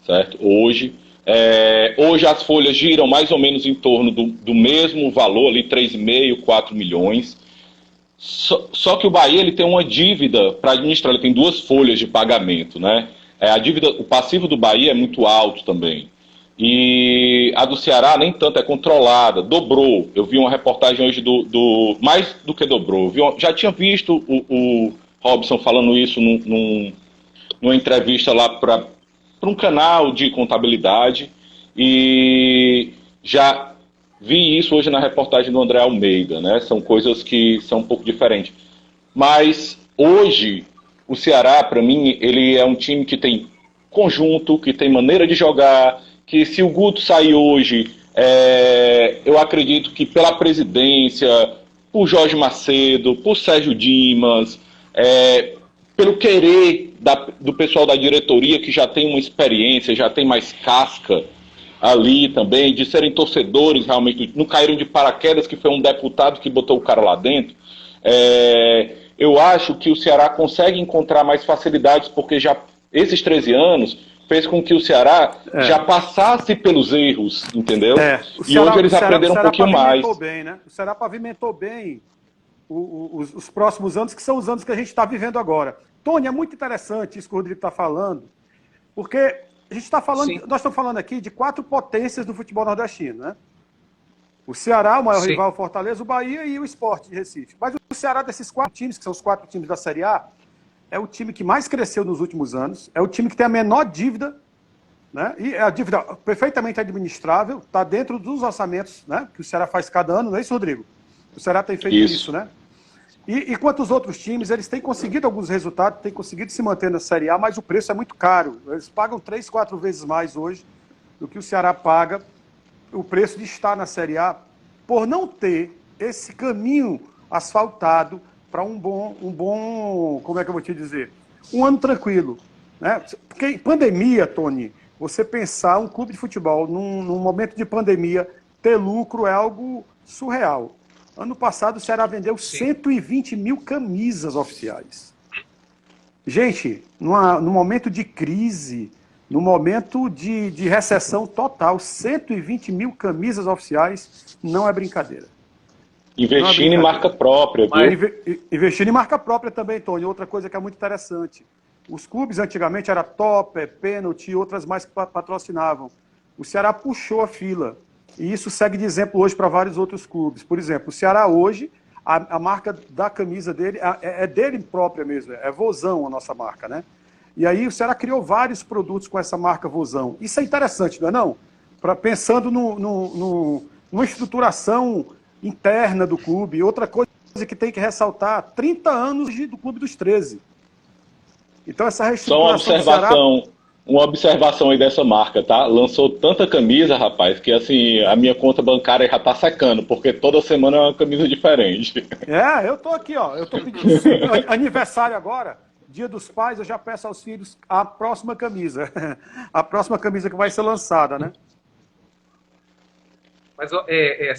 certo? Hoje as folhas giram mais ou menos em torno do mesmo valor, ali 3,5, 4 milhões. Só que o Bahia ele tem uma dívida para administrar, ele tem 2 folhas de pagamento, né? A dívida, o passivo do Bahia é muito alto também. E a do Ceará nem tanto, é controlada, dobrou. Eu vi uma reportagem hoje mais do que dobrou. Já tinha visto o Robson falando isso numa entrevista lá para um canal de contabilidade, e já vi isso hoje na reportagem do André Almeida, né? São coisas que são um pouco diferentes. Mas hoje o Ceará, para mim, ele é um time que tem conjunto, que tem maneira de jogar, que se o Guto sair hoje, eu acredito que pela presidência, por Jorge Macedo, por Sérgio Dimas, pelo querer do pessoal da diretoria, que já tem uma experiência, já tem mais casca ali também, de serem torcedores realmente, não caíram de paraquedas, que foi um deputado que botou o cara lá dentro. Eu acho que o Ceará consegue encontrar mais facilidades, porque já esses 13 anos fez com que o Ceará já passasse pelos erros, entendeu? E hoje eles aprenderam um pouquinho mais. Bem, né? O Ceará pavimentou bem os próximos anos, que são os anos que a gente está vivendo agora. Tony, é muito interessante isso que o Rodrigo está falando, porque a gente está falando, nós estamos falando aqui de 4 potências do futebol nordestino, né? O Ceará, o maior rival, o Fortaleza, o Bahia e o Sport de Recife. Mas o Ceará, desses 4 times, que são os 4 times da Série A, é o time que mais cresceu nos últimos anos, é o time que tem a menor dívida, né? E é a dívida perfeitamente administrável, está dentro dos orçamentos, né, que o Ceará faz cada ano, não é isso, Rodrigo? O Ceará tem feito isso, né? E quanto os outros times, eles têm conseguido alguns resultados, têm conseguido se manter na Série A, mas o preço é muito caro. Eles pagam 3, 4 vezes mais hoje do que o Ceará paga o preço de estar na Série A, por não ter esse caminho asfaltado para um bom, como é que eu vou te dizer? Um ano tranquilo, né? Porque em pandemia, Tony, você pensar um clube de futebol num momento de pandemia ter lucro é algo surreal. Ano passado o Ceará vendeu 120 mil camisas oficiais. Gente, num momento de crise, no momento de recessão total, 120 mil camisas oficiais não é brincadeira. Investindo em marca própria, viu? Investindo em marca própria também, Tony. Outra coisa que é muito interessante. Os clubes antigamente era Topper, Pênalti e outras mais que patrocinavam. O Ceará puxou a fila. E isso segue de exemplo hoje para vários outros clubes. Por exemplo, o Ceará hoje, a marca da camisa dele é dele própria mesmo. É Vozão a nossa marca, né? E aí o Ceará criou vários produtos com essa marca Vozão. Isso é interessante, não é não? Pensando numa estruturação interna do clube. Outra coisa que tem que ressaltar, 30 anos do Clube dos 13. Então essa reestruturação Só uma observação. Uma observação aí dessa marca, tá? Lançou tanta camisa, rapaz, que assim, a minha conta bancária já tá secando, porque toda semana é uma camisa diferente. Eu tô aqui, ó. Eu tô pedindo aniversário agora, Dia dos Pais, eu já peço aos filhos a próxima camisa. A próxima camisa que vai ser lançada, né? Mas,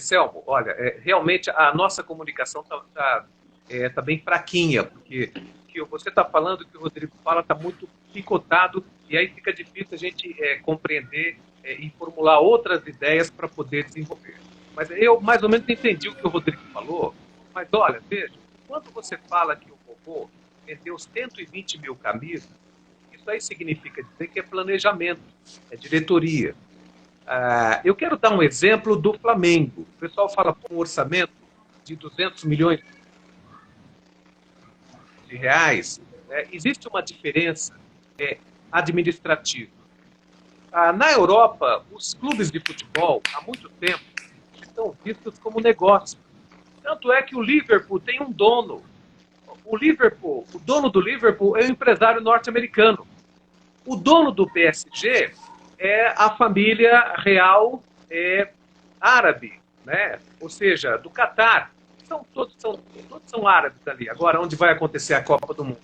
Selmo, olha, realmente a nossa comunicação tá bem fraquinha, porque que você está falando, que o Rodrigo fala, está muito picotado, e aí fica difícil a gente compreender e formular outras ideias para poder desenvolver. Mas eu mais ou menos entendi o que o Rodrigo falou, mas olha, veja, quando você fala que o Vovô vendeu 120 mil camisas, isso aí significa dizer que é planejamento, é diretoria. Eu quero dar um exemplo do Flamengo. O pessoal fala um orçamento de 200 milhões de reais. Existe uma diferença administrativa. Na Europa, os clubes de futebol, há muito tempo, estão vistos como negócio. Tanto é que o Liverpool tem um dono. O dono do Liverpool é um empresário norte-americano. O dono do PSG é a família real árabe, né? Ou seja, do Catar. Todos são árabes ali, agora onde vai acontecer a Copa do Mundo.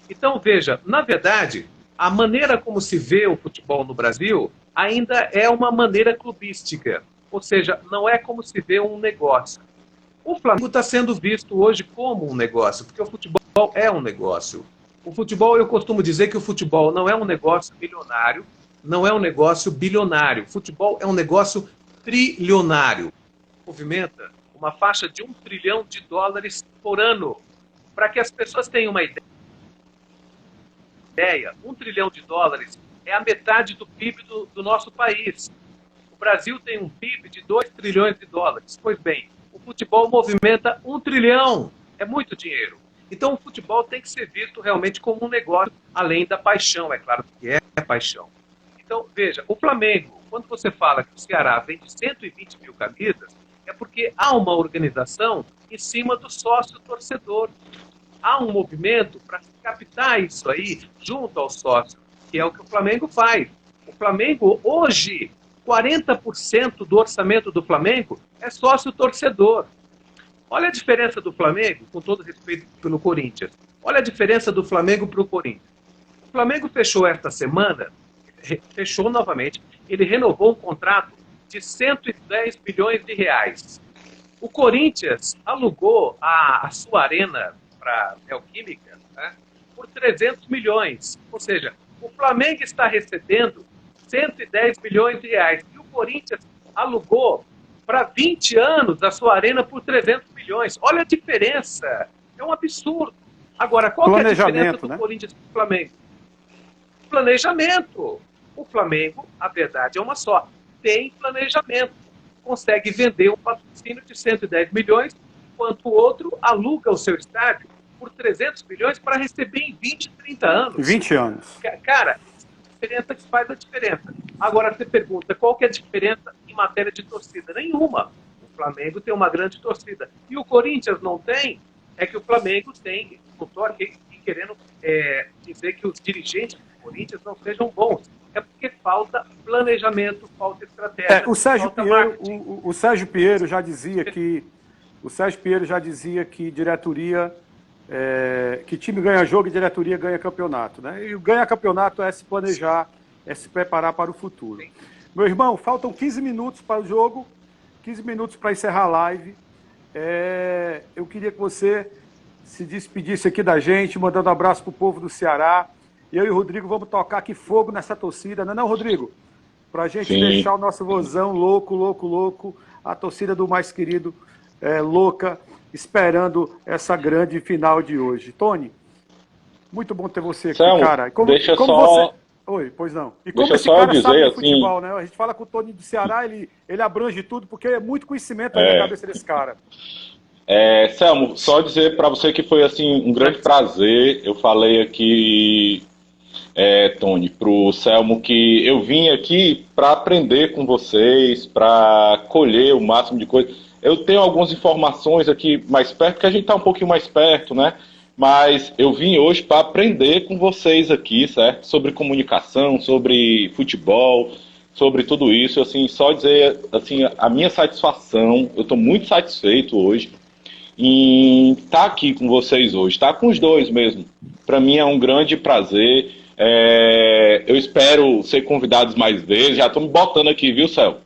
Então, veja, na verdade, a maneira como se vê o futebol no Brasil ainda é uma maneira clubística, ou seja, não é como se vê um negócio. O Flamengo está sendo visto hoje como um negócio, porque o futebol é um negócio. O futebol, eu costumo dizer que o futebol não é um negócio milionário, não é um negócio bilionário. O futebol é um negócio trilionário. Movimenta uma faixa de $1 trilhão por ano. Para que as pessoas tenham uma ideia, $1 trilhão é a metade do PIB do nosso país. O Brasil tem um PIB de $2 trilhões. Pois bem, o futebol movimenta $1 trilhão. É muito dinheiro. Então o futebol tem que ser visto realmente como um negócio, além da paixão, é claro que é paixão. Então, veja, o Flamengo, quando você fala que o Ceará vende 120 mil camisas, é porque há uma organização em cima do sócio-torcedor. Há um movimento para captar isso aí junto ao sócio, que é o que o Flamengo faz. O Flamengo, hoje, 40% do orçamento do Flamengo é sócio-torcedor. Olha a diferença do Flamengo, com todo respeito pelo Corinthians. Olha a diferença do Flamengo para o Corinthians. O Flamengo fechou esta semana, fechou novamente, ele renovou um contrato de 110 milhões de reais. O Corinthians alugou a sua arena para a Neoquímica, né, por 300 milhões. Ou seja, o Flamengo está recebendo 110 milhões de reais. E o Corinthians alugou para 20 anos a sua arena por 300 milhões. Olha a diferença. É um absurdo. Agora, qual é a diferença do Corinthians para o Flamengo? Planejamento. O Flamengo, a verdade é uma só. Tem planejamento. Consegue vender um patrocínio de 110 milhões, enquanto o outro aluga o seu estádio por 300 milhões para receber em 20, 30 anos. 20 anos. Cara, a diferença que faz a diferença. Agora você pergunta, qual que é a diferença em matéria de torcida? Nenhuma. O Flamengo tem uma grande torcida. E o Corinthians não tem? É que o Flamengo tem, não estou aqui querendo dizer que os dirigentes do Corinthians não sejam bons. É porque falta planejamento, falta estratégia. O Sérgio Pinheiro já dizia que diretoria, que time ganha jogo e diretoria ganha campeonato, né? E ganhar campeonato é se planejar, é se preparar para o futuro. Sim. Meu irmão, faltam 15 minutos para o jogo, 15 minutos para encerrar a live. Eu queria que você se despedisse aqui da gente, mandando um abraço para o povo do Ceará. Eu e o Rodrigo vamos tocar aqui fogo nessa torcida, não é não, Rodrigo? Para a gente deixar o nosso vozão louco, louco, louco, a torcida do mais querido louca, esperando essa grande final de hoje. Tony, muito bom ter você aqui, Selmo, cara. Oi, pois não. E como esse cara sabe de futebol, né? A gente fala com o Tony do Ceará, ele abrange tudo, porque é muito conhecimento aí na cabeça desse cara. Selmo, só dizer para você que foi assim um grande prazer. Eu falei aqui, Tony, pro Selmo, que eu vim aqui para aprender com vocês, para colher o máximo de coisa. Eu tenho algumas informações aqui mais perto, porque a gente está um pouquinho mais perto, né? mas eu vim hoje para aprender com vocês aqui, certo? Sobre comunicação, sobre futebol, sobre tudo isso. Assim, só dizer assim, a minha satisfação, eu estou muito satisfeito hoje em estar aqui com vocês hoje, estar com os dois mesmo. Para mim é um grande prazer. Eu espero ser convidado mais vezes. Já estou me botando aqui, viu, Céu?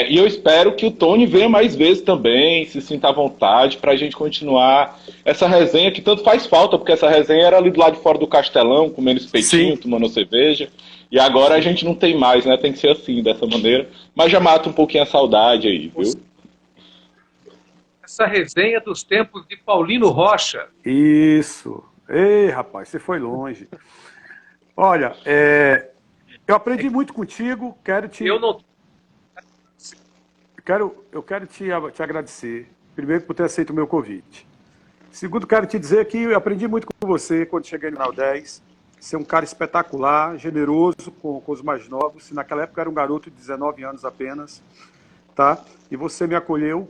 E eu espero que o Tony venha mais vezes também, se sinta à vontade, para a gente continuar essa resenha que tanto faz falta, porque essa resenha era ali do lado de fora do Castelão, comendo espetinho, tomando cerveja, e agora a gente não tem mais, né? Tem que ser assim, dessa maneira, mas já mata um pouquinho a saudade aí, viu? Essa resenha dos tempos de Paulino Rocha. Isso. Ei, rapaz, você foi longe. Olha, eu aprendi muito contigo, quero te... Eu não... Eu quero te agradecer, primeiro, por ter aceito o meu convite. Segundo, quero te dizer que eu aprendi muito com você quando cheguei no Canal 10. Você é um cara espetacular, generoso com os mais novos. Naquela época eu era um garoto de 19 anos apenas, tá? E você me acolheu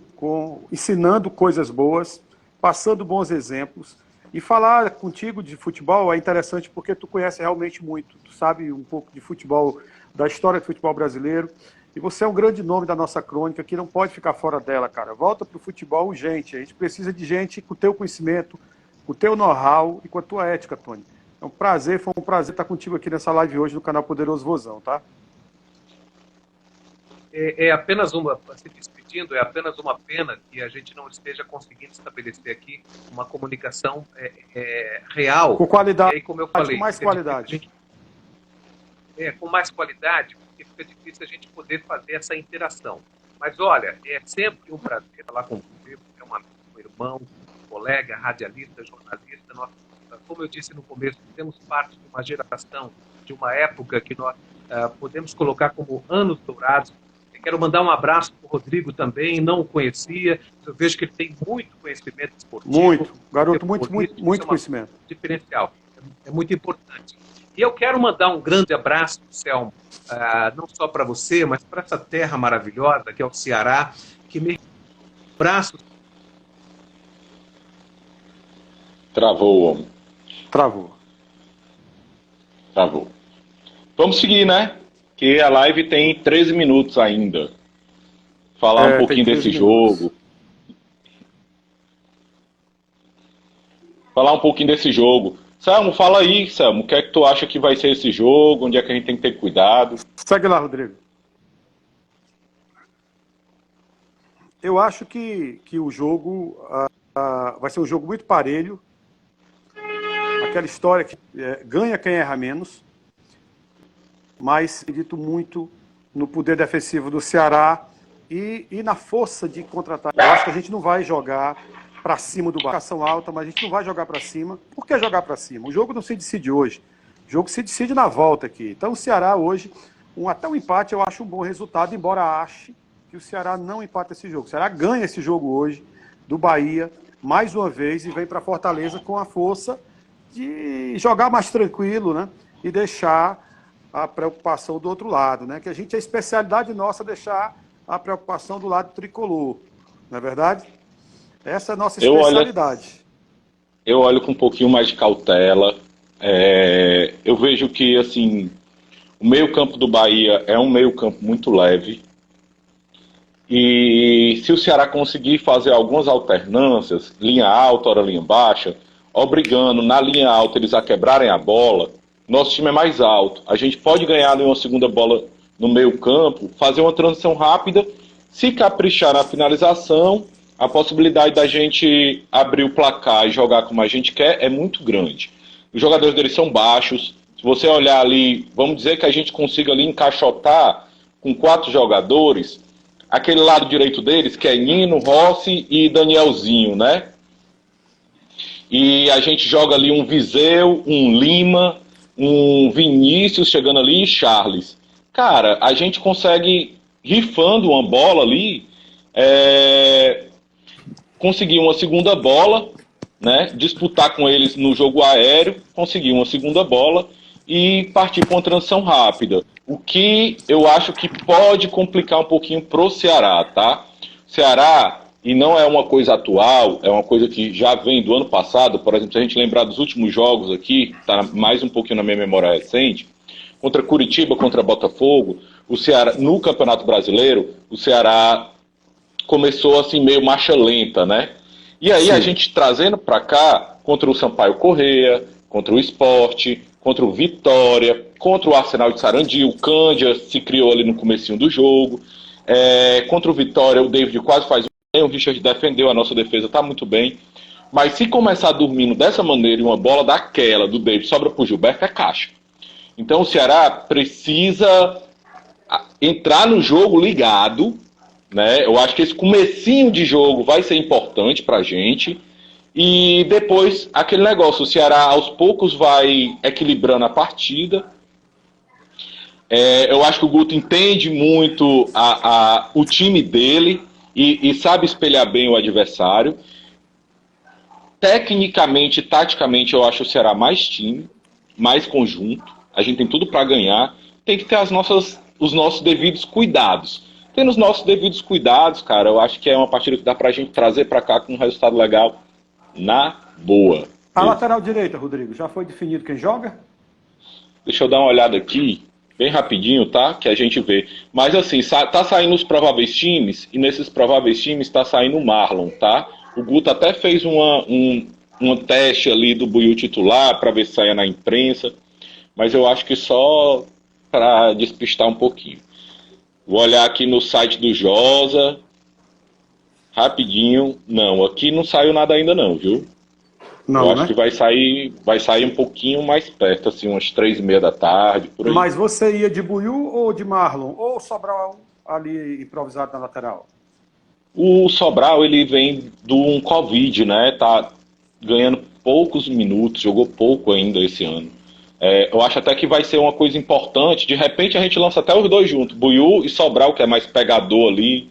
ensinando coisas boas, passando bons exemplos. E falar contigo de futebol é interessante porque tu conhece realmente muito. Tu sabe um pouco de futebol, da história do futebol brasileiro. E você é um grande nome da nossa crônica, que não pode ficar fora dela, cara. Volta pro futebol urgente. A gente precisa de gente com o teu conhecimento, com o teu know-how e com a tua ética, Tony. É um prazer, foi um prazer estar contigo aqui nessa live hoje no canal Poderoso Vozão, tá? É apenas se despedindo, é apenas uma pena que a gente não esteja conseguindo estabelecer aqui uma comunicação real. Com qualidade, e aí, como eu falei, com mais qualidade. Com mais qualidade, porque fica difícil a gente poder fazer essa interação. Mas olha, é sempre um prazer falar com você, é um irmão, colega, radialista, jornalista. Nós, como eu disse no começo, temos parte de uma geração, de uma época que nós podemos colocar como anos dourados. Eu quero mandar um abraço para o Rodrigo também, não o conhecia, eu vejo que ele tem muito conhecimento esportivo. Muito, garoto, muito conhecimento. Diferencial, é muito importante. E eu quero mandar um grande abraço, Selmo, não só para você, mas para essa terra maravilhosa que é o Ceará, que me abraço. Travou, homem. Travou. Vamos seguir, né? Que a live tem 13 minutos ainda. Falar um pouquinho desse jogo. Falar um pouquinho desse jogo. Selmo, fala aí, Selmo. O que é que tu acha que vai ser esse jogo? Onde é que a gente tem que ter cuidado? Segue lá, Rodrigo. Eu acho que o jogo vai ser um jogo muito parelho. Aquela história que ganha quem erra menos. Mas acredito muito no poder defensivo do Ceará e na força de contra-ataque. Eu acho que a gente não vai jogar para cima do marcação alta, mas a gente não vai jogar para cima. Por que jogar para cima? O jogo não se decide hoje. O jogo se decide na volta aqui. Então o Ceará hoje, até um empate eu acho um bom resultado, embora ache que o Ceará não empata esse jogo. O Ceará ganha esse jogo hoje do Bahia, mais uma vez, e vem para Fortaleza com a força de jogar mais tranquilo, né? E deixar a preocupação do outro lado, né? Que a especialidade nossa é deixar a preocupação do lado tricolor, não é verdade? Essa é a nossa especialidade. Eu olho com um pouquinho mais de cautela. Eu vejo que, assim, o meio-campo do Bahia é um meio-campo muito leve. E se o Ceará conseguir fazer algumas alternâncias, linha alta, hora linha baixa, obrigando na linha alta eles a quebrarem a bola, nosso time é mais alto. A gente pode ganhar ali uma segunda bola no meio campo, fazer uma transição rápida, se caprichar na finalização, a possibilidade da gente abrir o placar e jogar como a gente quer é muito grande. Os jogadores deles são baixos. Se você olhar ali, vamos dizer que a gente consiga ali encaixotar com 4 jogadores, aquele lado direito deles, que é Nino, Rossi e Danielzinho, né? E a gente joga ali um Viseu, um Lima, um Vinícius chegando ali e Charles. Cara, a gente consegue, rifando uma bola ali, conseguir uma segunda bola, né? Disputar com eles no jogo aéreo, conseguir uma segunda bola e partir para uma transição rápida. O que eu acho que pode complicar um pouquinho pro Ceará, tá? O Ceará e não é uma coisa atual, é uma coisa que já vem do ano passado. Por exemplo, se a gente lembrar dos últimos jogos aqui, está mais um pouquinho na minha memória recente, contra Curitiba, contra Botafogo, o Ceará, no Campeonato Brasileiro, o Ceará começou assim meio marcha lenta, né? E aí a gente trazendo para cá, contra o Sampaio Corrêa, contra o Sport, contra o Vitória, contra o Arsenal de Sarandi, o Cândia se criou ali no comecinho do jogo, contra o Vitória o David quase faz bem, o Richard defendeu, a nossa defesa está muito bem, mas se começar dormindo dessa maneira e uma bola daquela do David sobra para o Gilberto, é caixa. Então o Ceará precisa entrar no jogo ligado, né? Eu acho que esse comecinho de jogo vai ser importante para a gente. E depois, aquele negócio, o Ceará aos poucos vai equilibrando a partida. Eu acho que o Guto entende muito o time dele e sabe espelhar bem o adversário. Tecnicamente, taticamente, eu acho o Ceará mais time, mais conjunto. A gente tem tudo para ganhar. Tem que ter os nossos devidos cuidados. Tendo os nossos devidos cuidados, cara, eu acho que é uma partida que dá pra gente trazer pra cá com um resultado legal na boa. A lateral direita, Rodrigo, já foi definido quem joga? Deixa eu dar uma olhada aqui, bem rapidinho, tá? Que a gente vê. Mas assim, tá saindo os prováveis times, e nesses prováveis times tá saindo o Marlon, tá? O Guto até fez um teste ali do Buiú titular pra ver se saia na imprensa, mas eu acho que só pra despistar um pouquinho. Vou olhar aqui no site do Josa. Rapidinho. Não, aqui não saiu nada ainda não, viu? Não, eu acho né? que vai sair um pouquinho mais perto, assim, umas 3h30 da tarde, por aí. Mas você ia de Buiú ou de Marlon? Ou Sobral ali improvisado na lateral? O Sobral, ele vem de um Covid, né? Tá ganhando poucos minutos, jogou pouco ainda esse ano. Eu acho até que vai ser uma coisa importante. De repente a gente lança até os dois juntos, Buiú e Sobral, que é mais pegador ali.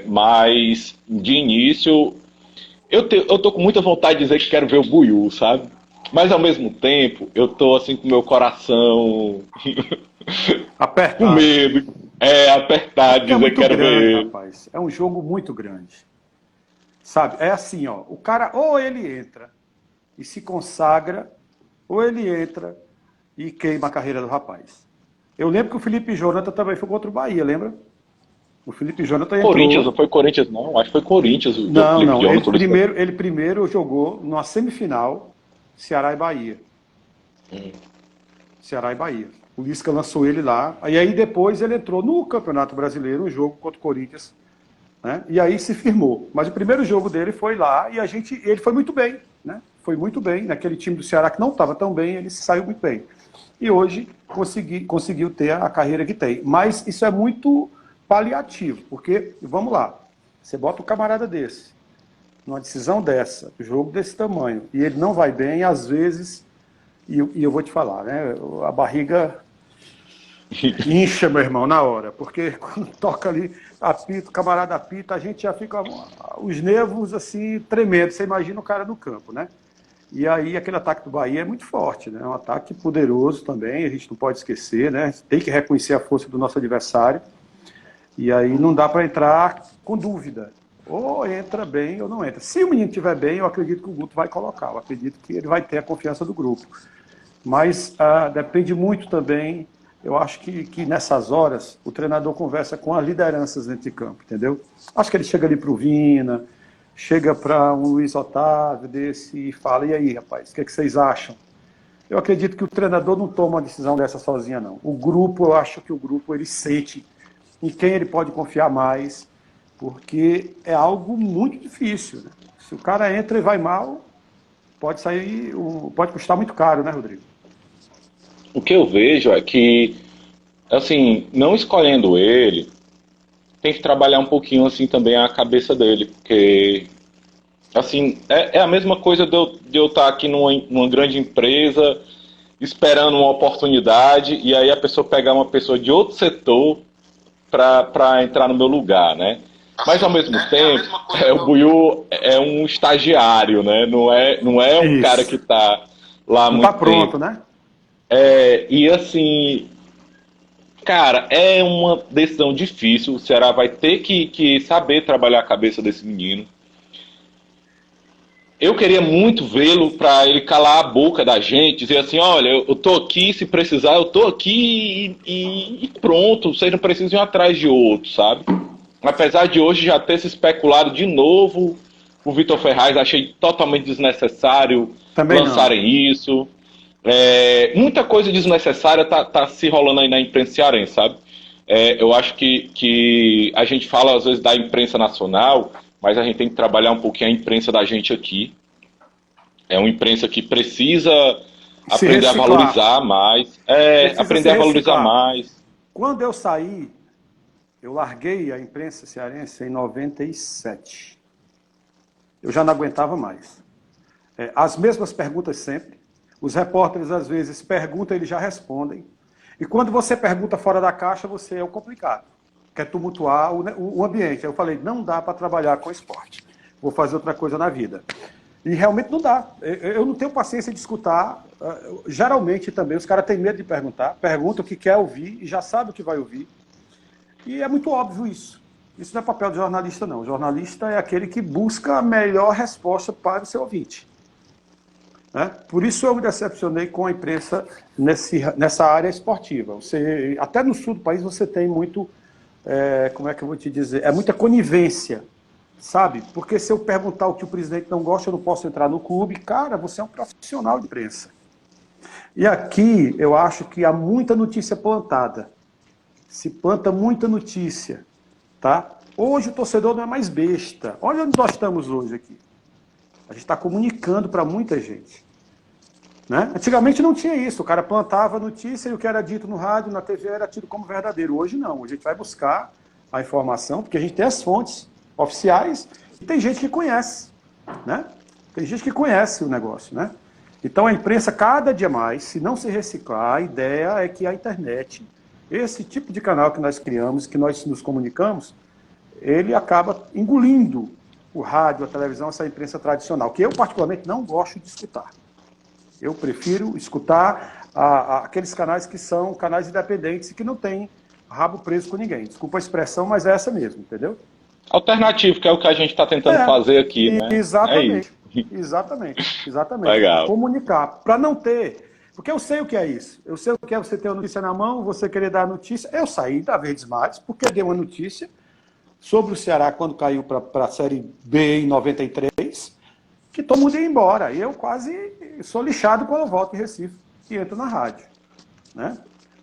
Mas de início eu tô com muita vontade de dizer que quero ver o Buiú, sabe? Mas ao mesmo tempo eu tô assim com o meu coração Apertado. com medo, apertado, de dizer que quero grande, ver ele. Rapaz. É um jogo muito grande. Sabe? É assim, ó. O cara ou ele entra e se consagra, ou ele entra e queima a carreira do rapaz. Eu lembro que o Felipe Jonathan também foi contra o Bahia, lembra? O Felipe Jonathan entrou... Corinthians, não foi Corinthians não, acho que foi Corinthians. Não, ele primeiro jogou numa semifinal Ceará e Bahia. Ceará e Bahia. O Lisca lançou ele lá, e aí depois ele entrou no Campeonato Brasileiro, um jogo contra o Corinthians, né? E aí se firmou. Mas o primeiro jogo dele foi lá e ele foi muito bem, né? Foi muito bem, naquele time do Ceará que não estava tão bem, ele se saiu muito bem. E hoje conseguiu ter a carreira que tem. Mas isso é muito paliativo, porque, vamos lá, você bota um camarada desse, numa decisão dessa, jogo desse tamanho, e ele não vai bem, às vezes, e eu vou te falar, né, a barriga incha, meu irmão, na hora, porque quando toca ali, apita, o camarada apita, a gente já fica, os nervos assim, tremendo, você imagina o cara no campo, né? E aí aquele ataque do Bahia é muito forte, né? É um ataque poderoso também, a gente não pode esquecer, né? Tem que reconhecer a força do nosso adversário. E aí não dá para entrar com dúvida. Ou entra bem ou não entra. Se o menino estiver bem, eu acredito que o Guto vai colocar. Eu acredito que ele vai ter a confiança do grupo. Mas depende muito também. Eu acho que nessas horas o treinador conversa com as lideranças dentro de campo, entendeu? Acho que ele chega ali para o Vina, chega para um Luiz Otávio desse e fala, e aí, rapaz, o que vocês acham? Eu acredito que o treinador não toma uma decisão dessa sozinha, não. O grupo, eu acho que o grupo, ele sente em quem ele pode confiar mais, porque é algo muito difícil, né? Se o cara entra e vai mal, pode custar muito caro, né, Rodrigo? O que eu vejo é que, assim, não escolhendo ele, tem que trabalhar um pouquinho assim também a cabeça dele, porque assim, é a mesma coisa de eu estar aqui numa grande empresa esperando uma oportunidade e aí a pessoa pegar uma pessoa de outro setor para entrar no meu lugar, né? Mas ao mesmo tempo, o Buiú é um estagiário, né? Não é um cara que está lá há muito tempo. Não está pronto, né? E assim, Cara, é uma decisão difícil. O Ceará vai ter que saber trabalhar a cabeça desse menino. Eu queria muito vê-lo para ele calar a boca da gente, dizer assim, olha, eu tô aqui, se precisar, eu tô aqui e pronto, vocês não precisam ir atrás de outro, sabe? Apesar de hoje já ter se especulado de novo o Vitor Ferraz, achei totalmente desnecessário Também lançarem isso. Muita coisa desnecessária tá se rolando aí na imprensa cearense, sabe? Eu acho que a gente fala às vezes da imprensa nacional, mas a gente tem que trabalhar um pouquinho a imprensa da gente aqui. É uma imprensa que precisa aprender a valorizar mais. Aprender a valorizar mais. Quando eu saí, eu larguei a imprensa cearense em 97. Eu já não aguentava mais. As mesmas perguntas sempre. Os repórteres, às vezes, perguntam, eles já respondem. E quando você pergunta fora da caixa, você é o complicado. Quer tumultuar o ambiente. Aí eu falei, não dá para trabalhar com esporte. Vou fazer outra coisa na vida. E realmente não dá. Eu não tenho paciência de escutar. Geralmente também, os caras têm medo de perguntar. Perguntam o que quer ouvir e já sabe o que vai ouvir. E é muito óbvio isso. Isso não é papel de jornalista, não. O jornalista é aquele que busca a melhor resposta para o seu ouvinte. Por isso eu me decepcionei com a imprensa nessa área esportiva. Até no sul do país você tem muito, como é que eu vou te dizer, muita conivência, sabe? Porque se eu perguntar o que o presidente não gosta, eu não posso entrar no clube. Cara, você é um profissional de imprensa. E aqui eu acho que há muita notícia plantada. Se planta muita notícia, tá? Hoje o torcedor não é mais besta. Olha onde nós estamos hoje aqui. A gente está comunicando para muita gente. Né? Antigamente não tinha isso, o cara plantava notícia e o que era dito no rádio, na TV, era tido como verdadeiro. Hoje não, hoje a gente vai buscar a informação, porque a gente tem as fontes oficiais e tem gente que conhece. Né? Tem gente que conhece o negócio. Né? Então a imprensa, cada dia mais, se não se reciclar, a ideia é que a internet, esse tipo de canal que nós criamos, que nós nos comunicamos, ele acaba engolindo o rádio, a televisão, essa imprensa tradicional, que eu particularmente não gosto de escutar. Eu prefiro escutar aqueles canais que são canais independentes e que não têm rabo preso com ninguém. Desculpa a expressão, mas é essa mesmo, entendeu? Alternativo, que é o que a gente está tentando fazer aqui, né? Exatamente. Exatamente. Legal. Comunicar, para não ter... Porque eu sei o que é isso. Eu sei o que é você ter a notícia na mão, você querer dar a notícia. Eu saí da Verdes Mares porque dei uma notícia sobre o Ceará quando caiu para a Série B em 93, que todo mundo ia embora. E eu quase sou lixado quando eu volto em Recife e entro na rádio. Né?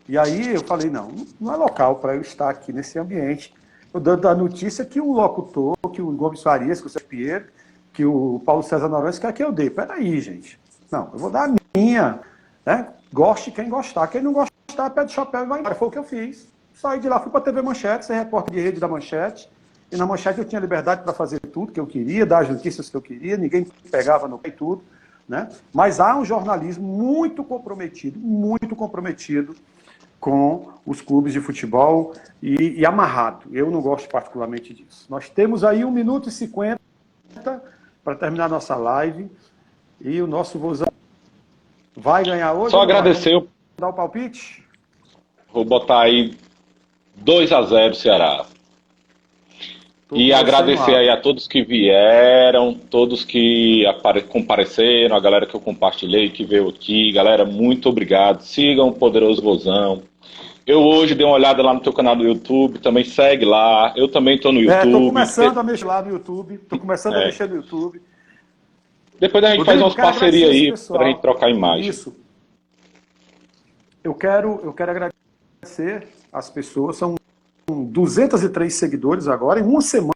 E aí eu falei, não é local para eu estar aqui nesse ambiente. Eu dando a notícia que o locutor, que o Gomes Farias, que o Sérgio Pierre, que o Paulo César Noronha quer que eu dê. Peraí, gente. Não, eu vou dar a minha. Né? Goste quem gostar. Quem não gostar, pede chapéu e vai embora. Foi o que eu fiz. Saí de lá, fui para a TV Manchete, ser repórter de rede da Manchete. E na Manchete eu tinha liberdade para fazer tudo que eu queria, dar as notícias que eu queria, ninguém pegava no pé e tudo. Né? Mas há um jornalismo muito comprometido com os clubes de futebol e amarrado. Eu não gosto particularmente disso. Nós temos aí 1 minuto e 50 para terminar nossa live e o nosso Vozão vai ganhar hoje. Só agradecer. Dar o palpite? Vou botar aí 2-0 Ceará. E agradecer aí a todos que vieram, todos que compareceram, a galera que eu compartilhei, que veio aqui. Galera, muito obrigado. Sigam o Poderoso Vozão. Eu hoje dei uma olhada lá no teu canal do YouTube, também segue lá. Eu também estou no YouTube. Estou começando a mexer lá no YouTube. Estou começando a mexer no YouTube. Depois a gente faz umas parcerias aí para a gente trocar imagem. Isso. Eu quero agradecer as pessoas, são 203 seguidores agora, em uma semana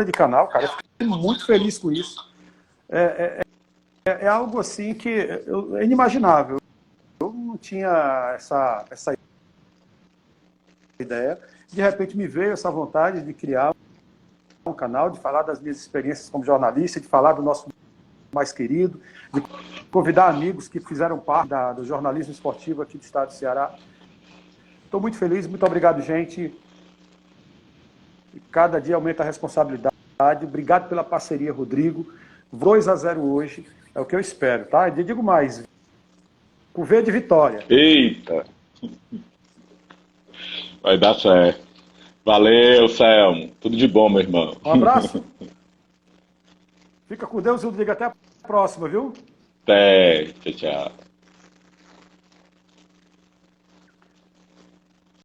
de canal, cara. Eu fiquei muito feliz com isso. É algo assim que é inimaginável. Eu não tinha essa ideia. De repente me veio essa vontade de criar um canal, de falar das minhas experiências como jornalista, de falar do nosso mais querido, de convidar amigos que fizeram parte do jornalismo esportivo aqui do estado do Ceará. Estou muito feliz, muito obrigado, gente. Cada dia aumenta a responsabilidade. Obrigado pela parceria, Rodrigo. 2-0 hoje, é o que eu espero, tá? Eu digo mais, com V de vitória. Eita! Vai dar certo. Valeu, Selmo. Tudo de bom, meu irmão. Um abraço. Fica com Deus e eu digo até a próxima, viu? Até. Tchau, tchau.